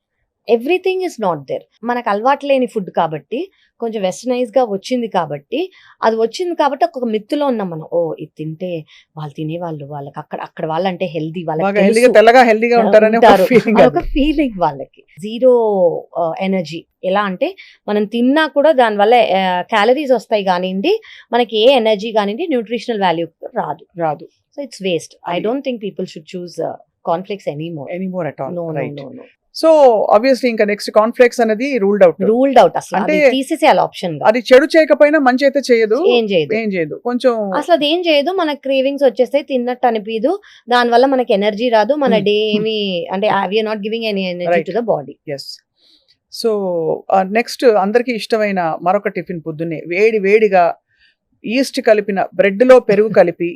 ఎవ్రీథింగ్ ఇస్ నాట్ దేర్. మనకు అలవాటు లేని ఫుడ్ కాబట్టి, కొంచెం వెస్టర్నైజ్ గా వచ్చింది కాబట్టి, అది వచ్చింది కాబట్టి ఒక మిత్తులో ఉన్నాం మనం. ఓ ఇది తింటే వాళ్ళు తినేవాళ్ళు, వాళ్ళకి అక్కడ వాళ్ళంటే హెల్దీ, వాళ్ళకి ఒక ఫీలింగ్, వాళ్ళకి జీరో ఎనర్జీ. ఎలా అంటే మనం తిన్నా కూడా దానివల్ల క్యాలరీస్ వస్తాయి కానివ్వండి, మనకి ఏ ఎనర్జీ కానివ్వండి, న్యూట్రిషనల్ వాల్యూ రాదు. So it's waste. I don't think people should choose cornflakes anymore at all. No. So obviously ఇంకా నెక్స్ట్ కార్న్ఫ్లేక్స్ అనేది రూల్డ్ అవుట్. అసలు అంటే తీసేసేయాలి ఆప్షన్. అది చెడు చేయకపోయినా మంచి అయితే చేయదు, ఏం చేయదు కొంచెం అసలు అది ఏం చేయదు. మనకి క్రేవింగ్స్ వచ్చేస్తాయి, తిన్నట్టు అనిపించదు, దాని వల్ల మనకి ఎనర్జీ రాదు, మన డే ఏమి అంటే we're not giving any energy to the body. Yes. So next అందరికి ఇష్టమైన మరొక టిఫిన్, పొద్దున్నే వేడిగా ఈస్ట్ కలిపిన బ్రెడ్ లో పెరుగు కలిపి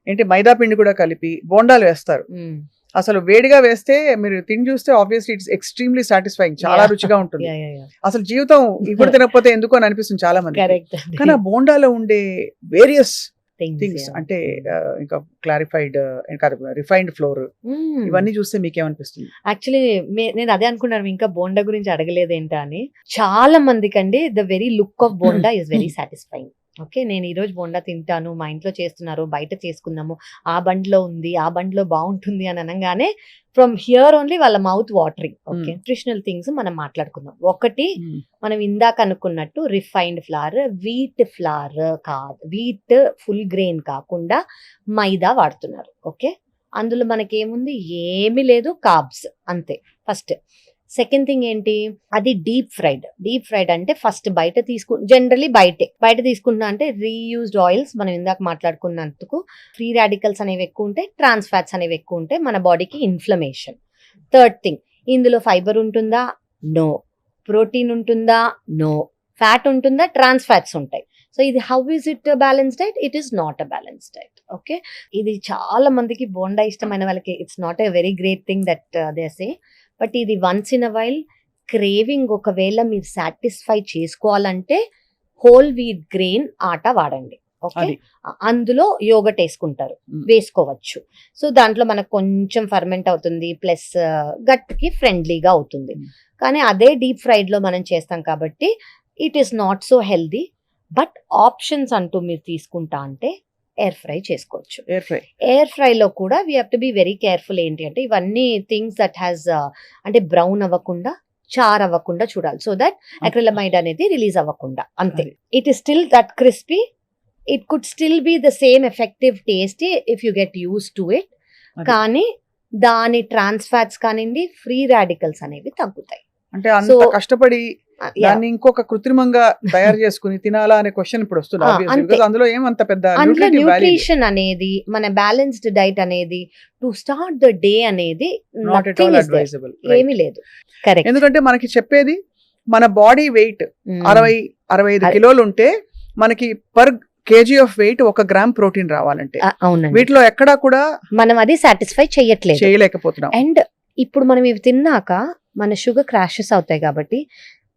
ఏంటి మైదా పిండి కూడా కలిపి బోండాలు వేస్తారు. అసలు వేడిగా వేస్తే మీరు తిని చూస్తే ఆబ్వియస్లీ ఇట్స్ ఎక్స్ట్రీమ్లీ సాటిస్ఫైయింగ్, చాలా రుచిగా ఉంటుంది. అసలు జీవితం ఇప్పుడు తినకపోతే ఎందుకు అని అనిపిస్తుంది చాలా మంది. కానీ ఆ బోండాలో ఉండే వేరియస్ థింగ్స్ అంటే ఇంకా క్లారిఫైడ్ రిఫైన్డ్ ఫ్లోర్, ఇవన్నీ చూస్తే మీకేమనిపిస్తుంది? యాక్చువల్లీ నేను అదే అనుకున్నాను, ఇంకా బోండా గురించి అడగలేదేంటా అని. చాలా మందికి అండి the very look of bonda is very satisfying. Okay, నేను ఈరోజు బోండా తింటాను, మా ఇంట్లో చేస్తున్నారు, బయట చేసుకుందాము, ఆ బండిలో ఉంది, ఆ బండిలో బాగుంటుంది అని అనగానే ఫ్రమ్ హియర్ ఓన్లీ వాళ్ళ mouth watering. Okay, nutritional things మనం మాట్లాడుకుందాం. ఒకటి, మనం ఇందాక అనుకున్నట్టు రిఫైన్డ్ ఫ్లవర్, వీట్ ఫ్లవర్ కాదు, వీట్ ఫుల్ గ్రెయిన్ కాకుండా మైదా వాడుతున్నారు. ఓకే, అందులో మనకేముంది, ఏమీ లేదు, కార్బ్స్ అంతే. ఫస్ట్. సెకండ్ థింగ్ ఏంటి, అది డీప్ ఫ్రైడ్ అంటే ఫస్ట్ బయట జనరలీ బయట తీసుకుంటున్నా అంటే రీయూజ్డ్ ఆయిల్స్. మనం ఇందాక మాట్లాడుకున్నందుకు ఫ్రీ రాడికల్స్ అనేవి ఎక్కువ ఉంటాయి, ట్రాన్స్ ఫ్యాట్స్ అనేవి ఎక్కువ ఉంటాయి, మన బాడీకి ఇన్ఫ్లమేషన్. థర్డ్ థింగ్, ఇందులో ఫైబర్ ఉంటుందా? నో. ప్రోటీన్ ఉంటుందా? నో. ఫ్యాట్ ఉంటుందా? ట్రాన్స్ ఫ్యాట్స్ ఉంటాయి. సో ఇది how is it balance diet? It is not a balance diet. Okay, ఇది చాలా మందికి బోండా ఇష్టమైన వాళ్ళకి it's not a very great thing that they say. But ఇది once in a while craving ఒకవేళ మీరు సాటిస్ఫై చేసుకోవాలంటే హోల్ వీట్ గ్రెయిన్ ఆట వాడండి. ఓకే, అందులో యోగట్ వేసుకోవచ్చు. సో దాంట్లో మనకు కొంచెం ఫర్మెంట్ అవుతుంది, ప్లస్ గట్ కి ఫ్రెండ్లీగా అవుతుంది. కానీ అదే డీప్ ఫ్రైడ్ లో మనం చేస్తాం కాబట్టి it is not so healthy. But options అంటూ మీరు తీసుకుంటా అంటే ఎయిర్ ఫ్రై చేసుకోవచ్చు. ఎయిర్ ఫ్రై లో కూడా we have to be very careful. ఏంటి అంటే ఇవన్నీ థింగ్స్ దట్ హ్యాస్ అంటే బ్రౌన్ అవ్వకుండా, చార్ అవ్వకుండా చూడాలి. సో దట్ అక్రిలమైడ్ అనేది రిలీజ్ అవ్వకుండా. అంతే. It is still that crispy. It could still be the same effective tasty if you get use to it. కానీ దాని ట్రాన్స్ ఫ్యాట్స్ కానివ్వండి, ఫ్రీ రాడికల్స్ అనేవి తగ్గుతాయి. అంటే అంత కష్టపడి దాన్ని ఇంకొక కృత్రిమంగా తయారు చేసుకుని తినాలా అనే క్వశ్చన్ ఇప్పుడు వస్తుంది. అందులో ఏమంత పెద్ద న్యూట్రిషన్ అనేది, మన బ్యాలెన్స్డ్ డైట్ అనేది, టు స్టార్ట్ ద డే అనేది ఏమీ లేదు. కరెక్ట్. ఎందుకంటే మనకి చెప్పేది మన బాడీ వెయిట్ 60-65 కిలోలు ఉంటే మనకి per kg of weight 1 gram protein రావాలంటే అవునండి, వీటిలో ఎక్కడా కూడా మనం అది సాటిస్ఫై చెయ్యట్లేదు. చేయలేకపోతున్నాం. అండ్ ఇప్పుడు మనం ఇవి తిన్నాక మన షుగర్ క్రాషెస్ అవుతాయి కాబట్టి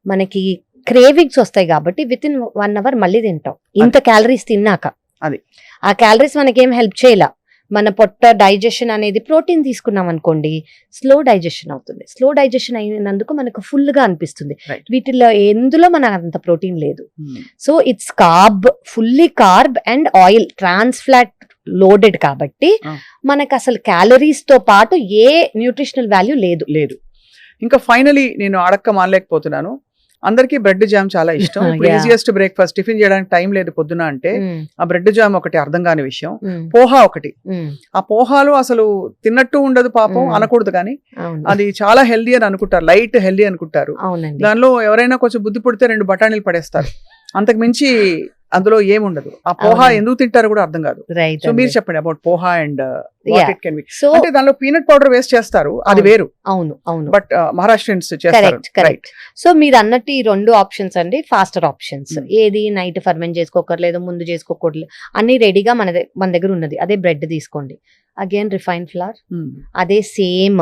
మనకి క్రేవింగ్స్ వస్తాయి కాబట్టి విత్ ఇన్ 1 అవర్ మళ్ళీ తింటాం ఇంత క్యాలరీస్ తిన్నాక. అది. ఆ క్యాలరీస్ మనకేం హెల్ప్ చేయాల. మన పొట్ట డైజెషన్ అనేది ప్రోటీన్ తీసుకున్నాం అనుకోండి స్లో డైజెషన్ అవుతుంది. స్లో డైజెషన్ అయినందుకు మనకు ఫుల్ గా అనిపిస్తుంది. Right. వీటిలో ఎందులో మనకు అంత ప్రోటీన్ లేదు. So it's carb, fully carb and oil, trans fat loaded కాబట్టి మనకు అసలు క్యాలరీస్ తో పాటు ఏ న్యూట్రిషనల్ వాల్యూ లేదు. లేదు. ఇంకా ఫైనలీ నేను అడక్క మానలేకపోతున్నాను. అందరికీ బ్రెడ్ జామ్ చాలా ఇష్టం. ఇప్పుడు Yeah. ఈజియెస్ట్ బ్రేక్ఫాస్ట్, టిఫిన్ చేయడానికి టైం లేదు పొద్దున అంటే ఆ బ్రెడ్ జామ్ ఒకటి అర్థం కాని విషయం. Mm. పోహా ఒకటి. ఆ పోహాలు అసలు తిన్నట్టు ఉండదు పాపం, అనకూడదు కానీ అవును, అది చాలా హెల్దీ అని అనుకుంటారు, లైట్ హెల్దీ అనుకుంటారు. అవునండి. దానిలో ఎవరైనా కొంచెం బుద్ధి పుడితే 2 బఠానీలు పడేస్తారు, అంతకు మించి అందులో ఏముండదు. ఆ పోహా అవునండి. ఎందుకు తింటారు కూడా అర్థం కాదు. రైట్. సో మీరు చెప్పండి about poha and Yeah. What it can be. So అంటే దానిలో పీనట్ పౌడర్ వేస్ట్ చేస్తారు, అది అవును. వేరు. అవును, అవును, బట్ మహారాష్ట్రియన్స్ చేస్తారు. Correct, correct. సో మీరు అన్నట్టు ఈ 2 ఆప్షన్స్ అండి ఫాస్టర్ ఆప్షన్స్. ఏది నైట్ ఫర్మెంట్ చేసుకోకర్లేదు, ముందు చేసుకోకూడదు, అన్ని రెడీగా మన దగ్గర ఉన్నది. అదే బ్రెడ్ తీసుకోండి, అగైన్ రిఫైన్ ఫ్లవర్, అదే సేమ్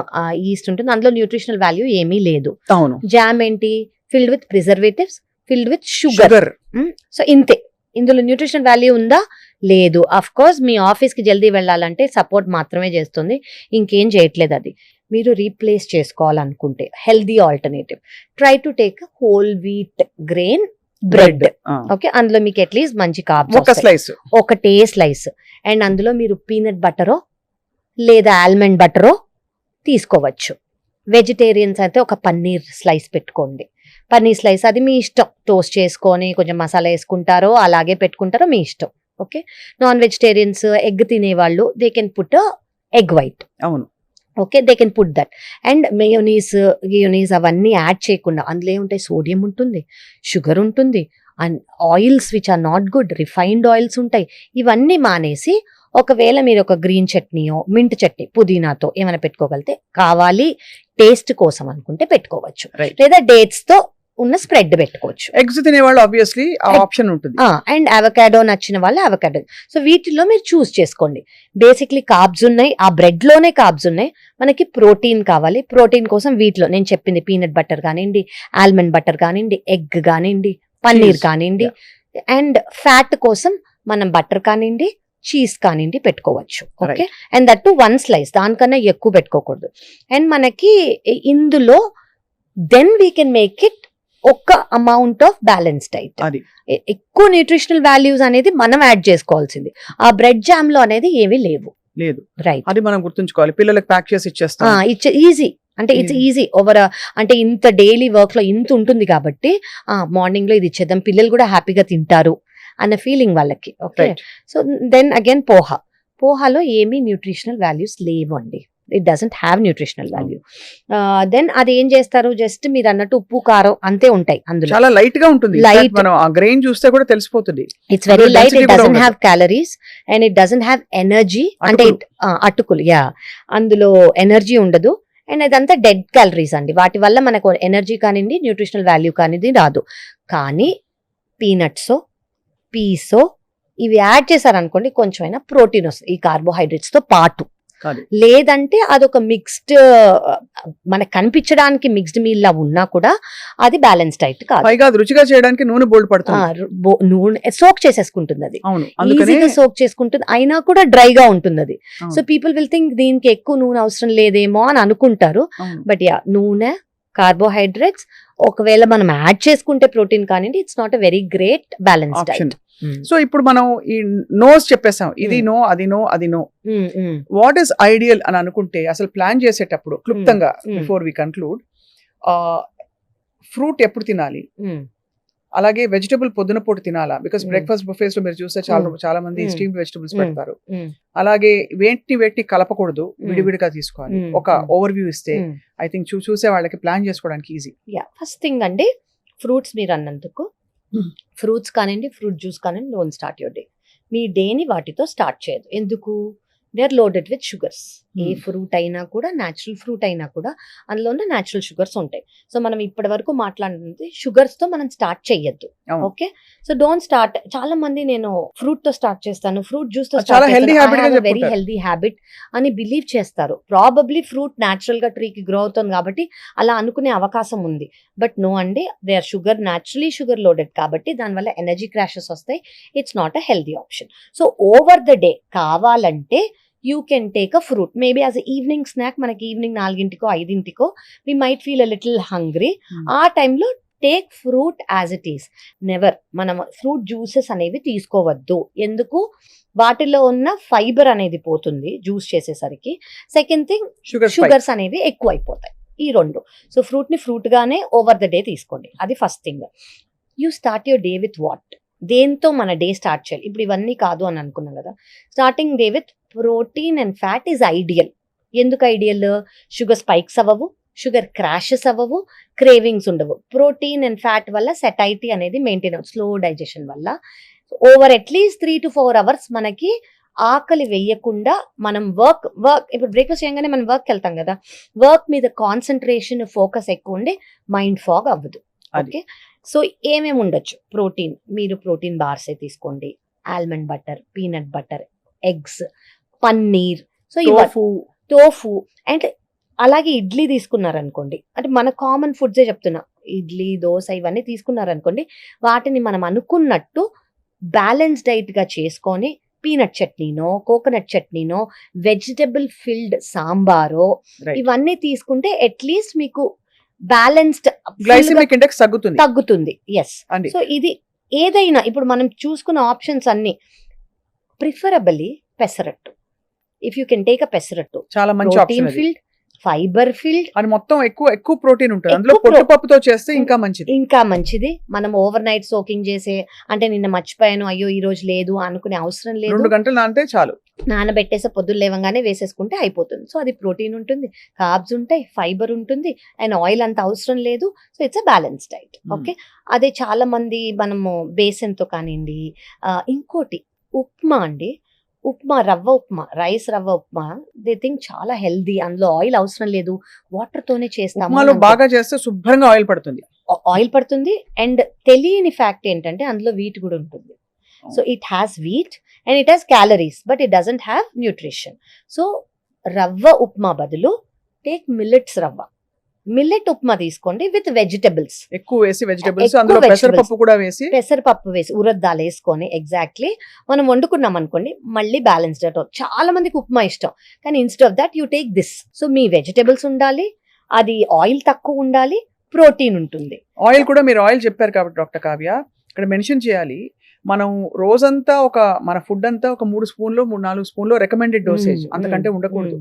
ఈస్ట్ ఉంటుంది, అందులో న్యూట్రిషనల్ వాల్యూ ఏమీ లేదు. అవును. జామ్ ఏంటి, filled with preservatives, filled with sugar. Sugar. So ఇంతే. ఇందులో న్యూట్రిషన్ వాల్యూ ఉందా, లేదు. అఫ్ కోర్స్ మీ ఆఫీస్ కి జల్దీ వెళ్ళాలంటే సపోర్ట్ మాత్రమే చేస్తుంది, ఇంకేం చేయట్లేదు. అది మీరు రీప్లేస్ చేసుకోవాలనుకుంటే healthy alternative, try to take whole wheat grain bread. Okay, అందులో మీకు అట్లీస్ట్ మంచి ఒక కార్బ్స్, స్లైస్. ఒకటే స్లైస్. అండ్ అందులో మీరు పీనట్ బటరో లేదా ఆల్మండ్ బటరో తీసుకోవచ్చు. వెజిటేరియన్స్ అయితే ఒక పన్నీర్ స్లైస్ పెట్టుకోండి. పన్నీర్ స్లైస్ అది మీ ఇష్టం, టోస్ట్ చేసుకొని కొంచెం మసాలా వేసుకుంటారో అలాగే పెట్టుకుంటారో మీ ఇష్టం. ఓకే, నాన్ వెజిటేరియన్స్ ఎగ్ తినేవాళ్ళు they can put egg white. అవును. Okay, they can put that. And గియోనీస్ అవన్నీ యాడ్ చేయకుండా, అందులో ఏముంటాయి, సోడియం ఉంటుంది, షుగర్ ఉంటుంది, and oils which are not good, refined oils ఉంటాయి. ఇవన్నీ మానేసి ఒకవేళ మీరు ఒక గ్రీన్ చట్నీయో మింట్ చట్నీ పుదీనాతో ఏమైనా పెట్టుకోగలితే, కావాలి టేస్ట్ కోసం అనుకుంటే పెట్టుకోవచ్చు, Right. లేదా డేట్స్ తో ఉన్న స్ప్రెడ్ పెట్టుకోవచ్చు. ఎగ్స్ తినేవాళ్ళు ఆబ్వియస్లీ ఆ ఆప్షన్ ఉంటుంది. అండ్ అవకాడో నచ్చిన వాళ్ళు అవకాడో. సో వీటిలో మీరు చూస్ చేసుకోండి. బేసిక్లీ కార్బ్స్ ఉన్నాయి, ఆ బ్రెడ్ లోనే కార్బ్స్ ఉన్నాయి. మనకి ప్రోటీన్ కావాలి, ప్రోటీన్ కోసం వీటిలో నేను చెప్పింది పీనట్ బటర్ కానివ్వండి, ఆల్మండ్ బటర్ కానివ్వండి, ఎగ్ కానివ్వండి, పన్నీర్ Cheese. కానివ్వండి, అండ్ ఫ్యాట్ కోసం మనం బటర్ కానివ్వండి, చీజ్ కానివ్వండి పెట్టుకోవచ్చు. Okay, and that to 1 slice, దానికన్నా ఎక్కువ పెట్టుకోకూడదు. అండ్ మనకి ఇందులో then we can make it ఒక అమౌంట్ ఆఫ్ బ్యాలెన్స్ డైట్. అది ఎక్కువ న్యూట్రిషనల్ వాల్యూస్ అనేది మనం యాడ్ చేసుకోవాల్సింది. ఆ బ్రెడ్ జామ్ లో అనేది ఏమీ లేవు. లేదు, రైట్, అది మనం గుర్తుంచుకోవాలి. పిల్లలకు ప్యాక్ చేసి ఇచ్చేస్తాం. It's easy. అంటే ఇట్స్ ఈజీ ఓవర్, అంటే ఇంత డైలీ వర్క్ లో ఇంత ఉంటుంది కాబట్టి మార్నింగ్ లో ఇది ఇచ్చేద్దాం, పిల్లలు కూడా హ్యాపీగా తింటారు అన్న ఫీలింగ్ వాళ్ళకి. Okay, Right. So then again పోహాలో ఏమీ న్యూట్రిషనల్ వాల్యూస్ లేవు అండి. It doesn't have nutritional value. Then అది ఏం చేస్తారు, జస్ట్ మీరు అన్నట్టు ఉప్పు కారం అంతే ఉంటాయి అందులో. చాలా లైట్ గా ఉంటుంది. In Light. fact, మనం ఆ గ్రెయిన్ చూస్తే కూడా తెలిసిపోతుంది. ఇట్స్ వెరీ అందులో లైట్, density ఇట్ కూడా డజంట్ ఉండదు. Have calories and it doesn't have energy. అంటే అటుకులు, యా, అందులో ఎనర్జీ ఉండదు. అండ్ అదంతా డెడ్ క్యాలరీస్ అండి. వాటి వల్ల మనకు ఎనర్జీ కానివ్వండి, న్యూట్రిషనల్ వాల్యూ కానిది రాదు. కానీ పీనట్స్, పీసో ఇవి యాడ్ చేశారనుకోండి, కొంచెమైనా ప్రోటీన్ వస్తుంది ఈ కార్బోహైడ్రేట్స్ తో పాటు. అది. లేదంటే అదొక మిక్స్డ్, మనకు కనిపించడానికి మిక్స్డ్ మీల్ లా ఉన్నా కూడా అది బ్యాలెన్స్ డైట్ కాదు. పైగా అది రుచిగా చేయడానికి నూనె బోల్డ్ పడుతుంది. నూనె సోక్ చేసేసుకుంటుంది, అది అవును, అందుకని ఈజీగా సోక్ చేసుకుంటుంది, అయినా కూడా డ్రైగా ఉంటుంది అది. అవును. సో పీపుల్ విల్ థింక్ దీనికి ఎక్కువ నూనె అవసరం లేదేమో అని అనుకుంటారు. అవును. బట్ యా, నూనె, కార్బోహైడ్రేట్స్, ఒకవేళ మనం యాడ్ చేసుకుంటే ప్రోటీన్ కానివ్వండి, it's not a very great balance option. Diet. So ఇప్పుడు మనం ఈ నోస్ చెప్పేసాం, ఇది నో, అది నో, అది నో. వాట్ ఈస్ ఐడియల్ అని అనుకుంటే అసలు ప్లాన్ చేసేటప్పుడు క్లుప్తంగా బిఫోర్ వి కన్క్లూడ్, ఫ్రూట్ ఎప్పుడు తినాలి, అలాగే వెజిటబుల్ పొద్దున పూట తినాలా? బికాస్ బ్రేక్ఫాస్ట్ బుఫేస్ లో మీరు చూస్తే చాలా మంది స్టీమ్డ్ వెజిటబుల్స్ పెడతారు. అలాగే వేటిని కలపకూడదు, విడివిడిగా తీసుకోవాలి. ఒక ఓవర్ వ్యూ ఇస్తే ఐ థింక్ చూసే వాళ్ళకి ప్లాన్ చేసుకోవడానికి ఈజీ. యా, ఫస్ట్ థింగ్ అండి, ఫ్రూట్స్ మీరు అన్నందుకు, ఫ్రూట్స్ కానివ్వండి, ఫ్రూట్ జ్యూస్ కానివ్వండి, డోంట్ స్టార్ట్ యువర్ డే. మీ డేని వాటితో స్టార్ట్ చేయదు. ఎందుకు? They are loaded with sugars. ఏ Hmm. ఫ్రూట్ అయినా కూడా, న్యాచురల్ ఫ్రూట్ అయినా కూడా అందులో ఉన్న న్యాచురల్ షుగర్స్ ఉంటాయి. సో మనం ఇప్పటి వరకు మాట్లాడుతుంది షుగర్స్ తో మనం స్టార్ట్ చెయ్యొద్దు. అవును. Okay, so don't start. చాలా మంది నేను ఫ్రూట్ తో స్టార్ట్ చేస్తాను, ఫ్రూట్ జ్యూస్ తో అది చాలా healthy habit గా వెరీ చెప్పుకుంటారు. హెల్దీ హ్యాబిట్ అని బిలీవ్ చేస్తారు. ప్రాబబ్లీ ఫ్రూట్ న్యాచురల్ గా ట్రీకి గ్రో అవుతుంది కాబట్టి అలా అనుకునే అవకాశం ఉంది. బట్ నో అండి, they are sugar, naturally sugar loaded కాబట్టి దానివల్ల ఎనర్జీ క్రాషెస్ వస్తాయి. It's not a healthy option. So over the day కావాలంటే you can take a fruit, maybe as evening snack. మనకి evening 4 5 we might feel a little hungry. Hmm. ఆ టైంలో take fruit as it is. Never మనం ఫ్రూట్ జ్యూసెస్ అనేవి తీసుకోవద్దు. ఎందుకు? వాటిలో ఉన్న ఫైబర్ అనేది పోతుంది జ్యూస్ చేసేసరికి. సెకండ్ థింగ్, షుగర్ షుగర్స్ అనేవి ఎక్కువ అయిపోతాయి. ఈ రెండు. సో ఫ్రూట్ ని ఫ్రూట్ గానే ఓవర్ ద డే తీసుకోండి. అది first thing. You start your day with what? దేంతో మన డే స్టార్ట్ చేయాలి? ఇప్పుడు ఇవన్నీ కాదు అని అనుకున్నాం కదా. Starting day with protein and fat is ideal. ఎందుకు ఐడియల్? షుగర్ స్పైక్స్ అవ్వవు, షుగర్ క్రాషెస్ అవ్వవు, క్రేవింగ్స్ ఉండవు. ప్రోటీన్ అండ్ ఫ్యాట్ వల్ల సెటైటీ అనేది మెయింటైన్ అవుతుంది, స్లో డైజెషన్ వల్ల. ఓవర్ అట్లీస్ట్ 3 to 4 hours మనకి ఆకలి వేయకుండా మనం వర్క్ ఇప్పుడు బ్రేక్ఫాస్ట్ చేయగానే మనం వర్క్కి వెళ్తాం కదా, వర్క్ మీద కాన్సన్ట్రేషన్, ఫోకస్ ఎక్కువ ఉండి మైండ్ ఫాగ్ అవ్వదు. అది. ఓకే, సో ఏమేమి ఉండొచ్చు? ప్రోటీన్, మీరు ప్రోటీన్ బార్సే తీసుకోండి, almond butter, peanut butter, eggs, paneer, so tofu. And అలాగే ఇడ్లీ తీసుకున్నారనుకోండి, అంటే మన కామన్ ఫుడ్సే చెప్తున్నా, ఇడ్లీ, దోశ ఇవన్నీ తీసుకున్నారనుకోండి, వాటిని మనం అనుకున్నట్టు బ్యాలెన్స్ డైట్ గా చేసుకొని పీనట్ చట్నీనో, కోకోనట్ చట్నీనో, వెజిటబుల్ ఫిల్డ్ సాంబారో Right. ఇవన్నీ తీసుకుంటే అట్లీస్ట్ మీకు బ్యాలెన్స్డ్ గ్లైసెమిక్ ఇండెక్స్ తగ్గుతుంది తగ్గుతుంది. ఎస్. అండి. సో ఇది ఏదైనా ఇప్పుడు మనం చూసుకున్న ఆప్షన్స్ అన్ని preferably pesarattu. If you can take a pesarattu, చాలా మంచి protein option filled, fibre filled, అది మొత్తం ఎక్కువ ప్రోటీన్ ఉంటుంది అందులో. ఎక్కువ పొట్టుపప్పుతో చేస్తే ఇంకా మంచిది. ఇంకా మంచిది. మనం ఓవర్ నైట్ సోకింగ్ చేసే, అంటే నిన్న మర్చిపోయాను, అయ్యో ఈ రోజు లేదు అనుకునే అవసరం లేదు. 2 గంటలు నానితే చాలు. నానబెట్టేసే పొద్దున్న లేవగానే వేసేసుకుంటే అయిపోతుంది. సో అది ప్రోటీన్ ఉంటుంది, కార్బ్స్ ఉంటాయి, ఫైబర్ ఉంటుంది, అండ్ ఆయిల్ అంత అవసరం లేదు. So it's a balance diet. Okay, అదే చాలా మంది మనము బేసన్తో కానివ్వండి, ఇంకోటి ఉప్మా అండి, ఉప్మా, రవ్వ ఉప్మా, రైస్ రవ్వ ఉప్మా, దే థింక్ చాలా హెల్దీ, అందులో ఆయిల్ అవసరం లేదు, వాటర్ తోనే చేస్తాము. ఉప్మాలో బాగా చేస్తే శుభ్రంగా ఆయిల్ పడుతుంది. ఆయిల్ పడుతుంది. అండ్ తెలియని ఫ్యాక్ట్ ఏంటంటే అందులో వీట్ కూడా ఉంటుంది. So it has wheat and it has calories, but it doesn't have nutrition. So రవ్వ ఉప్మా బదులు టేక్ మిల్లెట్స్ రవ్వ, మిల్లెట్ ఉప్మా తీసుకోండి విత్ వెజిటబుల్స్. ఎక్కువ వేసి వెజిటబుల్స్, ఎక్కువ అందులో vegetables. పెసరపప్పు కూడా వేసి, పెసరపప్పు వేసి, ఉరద్దాలు వేసుకొని ఎగ్జాక్ట్లీ మనం వండుకున్నాం అనుకోండి, మళ్ళీ బ్యాలెన్స్డ్ డైట్. చాలా మందికి ఉప్మా ఇష్టం, కానీ instead of that you take this. So me vegetables ఉండాలి, అది ఆయిల్ తక్కువ ఉండాలి, ప్రోటీన్ ఉంటుంది. ఆయిల్ కూడా మీరు ఆయిల్ చెప్పారు కాబట్టి డాక్టర్ కావ్య ఇక్కడ మెన్షన్ చేయాలి. మనం రోజంతా మన ఫుడ్ అంతా ఒక 3 స్పూన్లు 4 స్పూన్లు రికమెండెడ్ డోసేజ్, అంతకంటే ఉండకూడదు.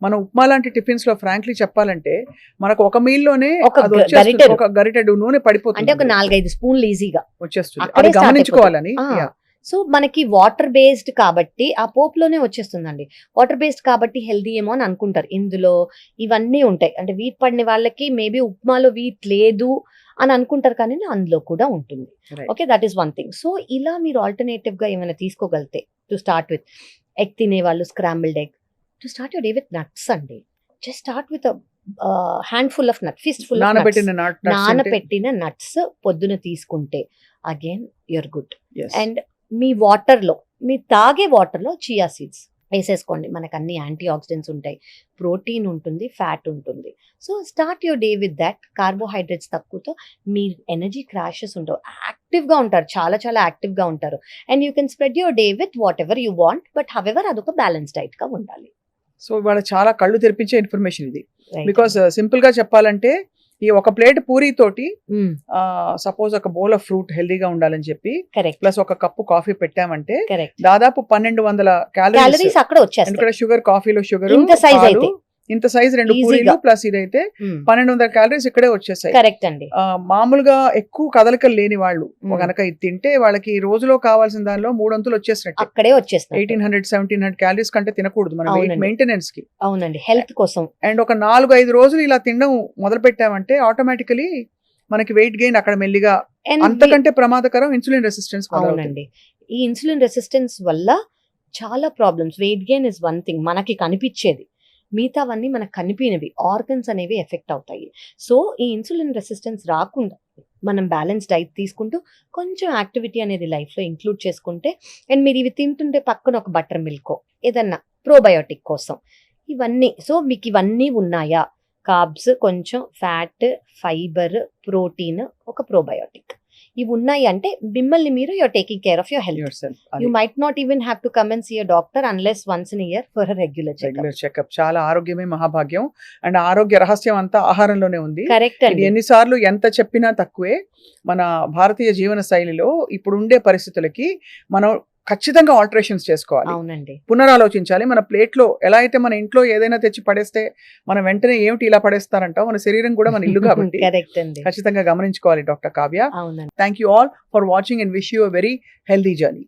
మనం ఉప్మా లాంటి టిఫిన్స్ లో ఫ్రాంక్లీ చెప్పాలంటే మనకు ఒక మీల్ లోనే ఒక అది వచ్చేస్తుంది, గరిటెడు. ఒక గరిటెడు నూనె పడిపోతుంది, అంటే ఒక 4-5 స్పూన్లు ఈజీగా వచ్చేస్తుంది. అక్కడే అది start గమనించుకోవాలని. అయిపోతుంది. Yeah. సో మనకి వాటర్ బేస్డ్ కాబట్టి ఆ పోపులోనే వచ్చేస్తుందండి. వాటర్ బేస్డ్ కాబట్టి హెల్దీ ఏమో అని అనుకుంటారు. ఇందులో ఇవన్నీ ఉంటాయి. అంటే వీట్ పడిన వాళ్ళకి మేబీ ఉప్మాలో వీట్ లేదు అని అనుకుంటారు, కానీ అందులో కూడా ఉంటుంది. Right. Okay, that is one thing. So ఇలా మీరు ఆల్టర్నేటివ్ గా ఏమైనా తీసుకోగలితే, టు స్టార్ట్ విత్ ఎగ్ తినే వాళ్ళు scrambled egg, to start your day with nuts అండి. Just start with handful of nut, fist full నానబెట్టిన నట్స్ పొద్దున తీసుకుంటే అగైన్ యూర్ గుడ్. అండ్ మీ వాటర్లో, మీ తాగే వాటర్లో చియా సీడ్స్ వేసేసుకోండి. మనకు అన్ని యాంటీ ఆక్సిడెంట్స్ ఉంటాయి, ప్రోటీన్ ఉంటుంది, ఫ్యాట్ ఉంటుంది. So start your day with that. Carbohydrates తక్కువతో me energy crashes ఉండవు, యాక్టివ్గా ఉంటారు, చాలా చాలా యాక్టివ్గా ఉంటారు. And you can spread your day with what ever you want, but however అదొక బ్యాలెన్స్ డైట్గా ఉండాలి. సో ఇవాళ చాలా కళ్ళు తెరిపించే ఇన్ఫర్మేషన్ ఇది. Right. బికాస్ సింపుల్ గా చెప్పాలంటే ఈ ఒక ప్లేట్ పూరి తోటి సపోజ్ ఒక బౌల్ ఆఫ్ ఫ్రూట్ హెల్దీగా ఉండాలని చెప్పి కరెక్ట్ ప్లస్ ఒక కప్పు కాఫీ పెట్టామంటే కరెక్ట్. దాదాపు 1200 క్యాలరీస్. క్యాలరీస్ అక్కడ వచ్చేస్తాయి. ఎందుకంటే షుగర్, కాఫీలో షుగర్, ఇంత size అయితే. ఇంత సైజ్ 2 Easy పూరీలు గా. ప్లస్ ఇదైతే 1200 క్యాలరీస్ ఇక్కడే వచ్చేసాయి. కరెక్ట్ అండి. మామూలుగా ఎక్కువ కదలికలు లేని వాళ్ళు Hmm. కనుక ఇది తింటే వాళ్ళకి రోజులో కావాల్సిన దానిలో 3 వంతులు వచ్చేసినట్టు. అక్కడే వచ్చేస్తాయి. 1800-1700 క్యాలరీస్ కంటే తినకూడదు మన వెయిట్ అవునండి. మెయింటెనెన్స్ కి. అవునండి, హెల్త్ కోసం. అండ్ ఒక 4-5 రోజులు ఇలా తినడం మొదలు పెట్టామంటే ఆటోమేటికలీ మనకి వెయిట్ గెయిన్ అక్కడ మెల్లిగా. And అంతకంటే ప్రమాదకరం ఇన్సులిన్ రెసిస్టెన్స్. అవునండి, ఈ ఇన్సులిన్ రెసిస్టెన్స్ వల్ల చాలా problems. Weight gain is one thing మనకి కనిపించేది, మిగతావన్నీ మనకు కనిపినవి ఆర్గన్స్ అనేవి ఎఫెక్ట్ అవుతాయి. సో ఈ ఇన్సులిన్ రెసిస్టెన్స్ రాకుండా మనం బ్యాలెన్స్ డైట్ తీసుకుంటూ కొంచెం యాక్టివిటీ అనేది లైఫ్లో ఇంక్లూడ్ చేసుకుంటే, అండ్ మీరు ఇవి తింటుంటే పక్కన ఒక బటర్ మిల్కో ఏదన్నా ప్రోబయోటిక్ కోసం ఇవన్నీ, సో మీకు ఇవన్నీ ఉన్నాయా, కార్బ్స్, కొంచెం ఫ్యాట్, ఫైబర్, ప్రోటీన్, ఒక ప్రోబయోటిక్, ఇవి ఉన్నాయి అంటే మిమ్మల్ని మీరు you're taking care of your health. yourself. You might not even have to come and see a doctor unless once in year for a regular checkup. Regular checkup. చాలా ఆరోగ్యమే మహాభాగ్యం. అండ్ ఆరోగ్య రహస్యం అంతా ఆహారంలోనే ఉంది. కరెక్ట్ ఇది అండి. ఎన్నిసార్లు ఎంత చెప్పినా తక్కువే. మన భారతీయ జీవన శైలిలో ఇప్పుడు ఉండే పరిస్థితులకి మనం ఖచ్చితంగా ఆల్టరేషన్స్ చేసుకోవాలి, అవునండి. పునరాలోచించాలి. మన ప్లేట్లో ఎలా అయితే మన ఇంట్లో ఏదైనా తెచ్చి పడేస్తే మనం వెంటనే ఏమిటి ఇలా పడేస్తారంటాం, మన శరీరం కూడా మన ఇల్లు కాబట్టి కరెక్ట్ అండి. ఖచ్చితంగా గమనించుకోవాలి డాక్టర్ కావ్య. అవునండి. Thank you all for watching and wish you a very healthy journey.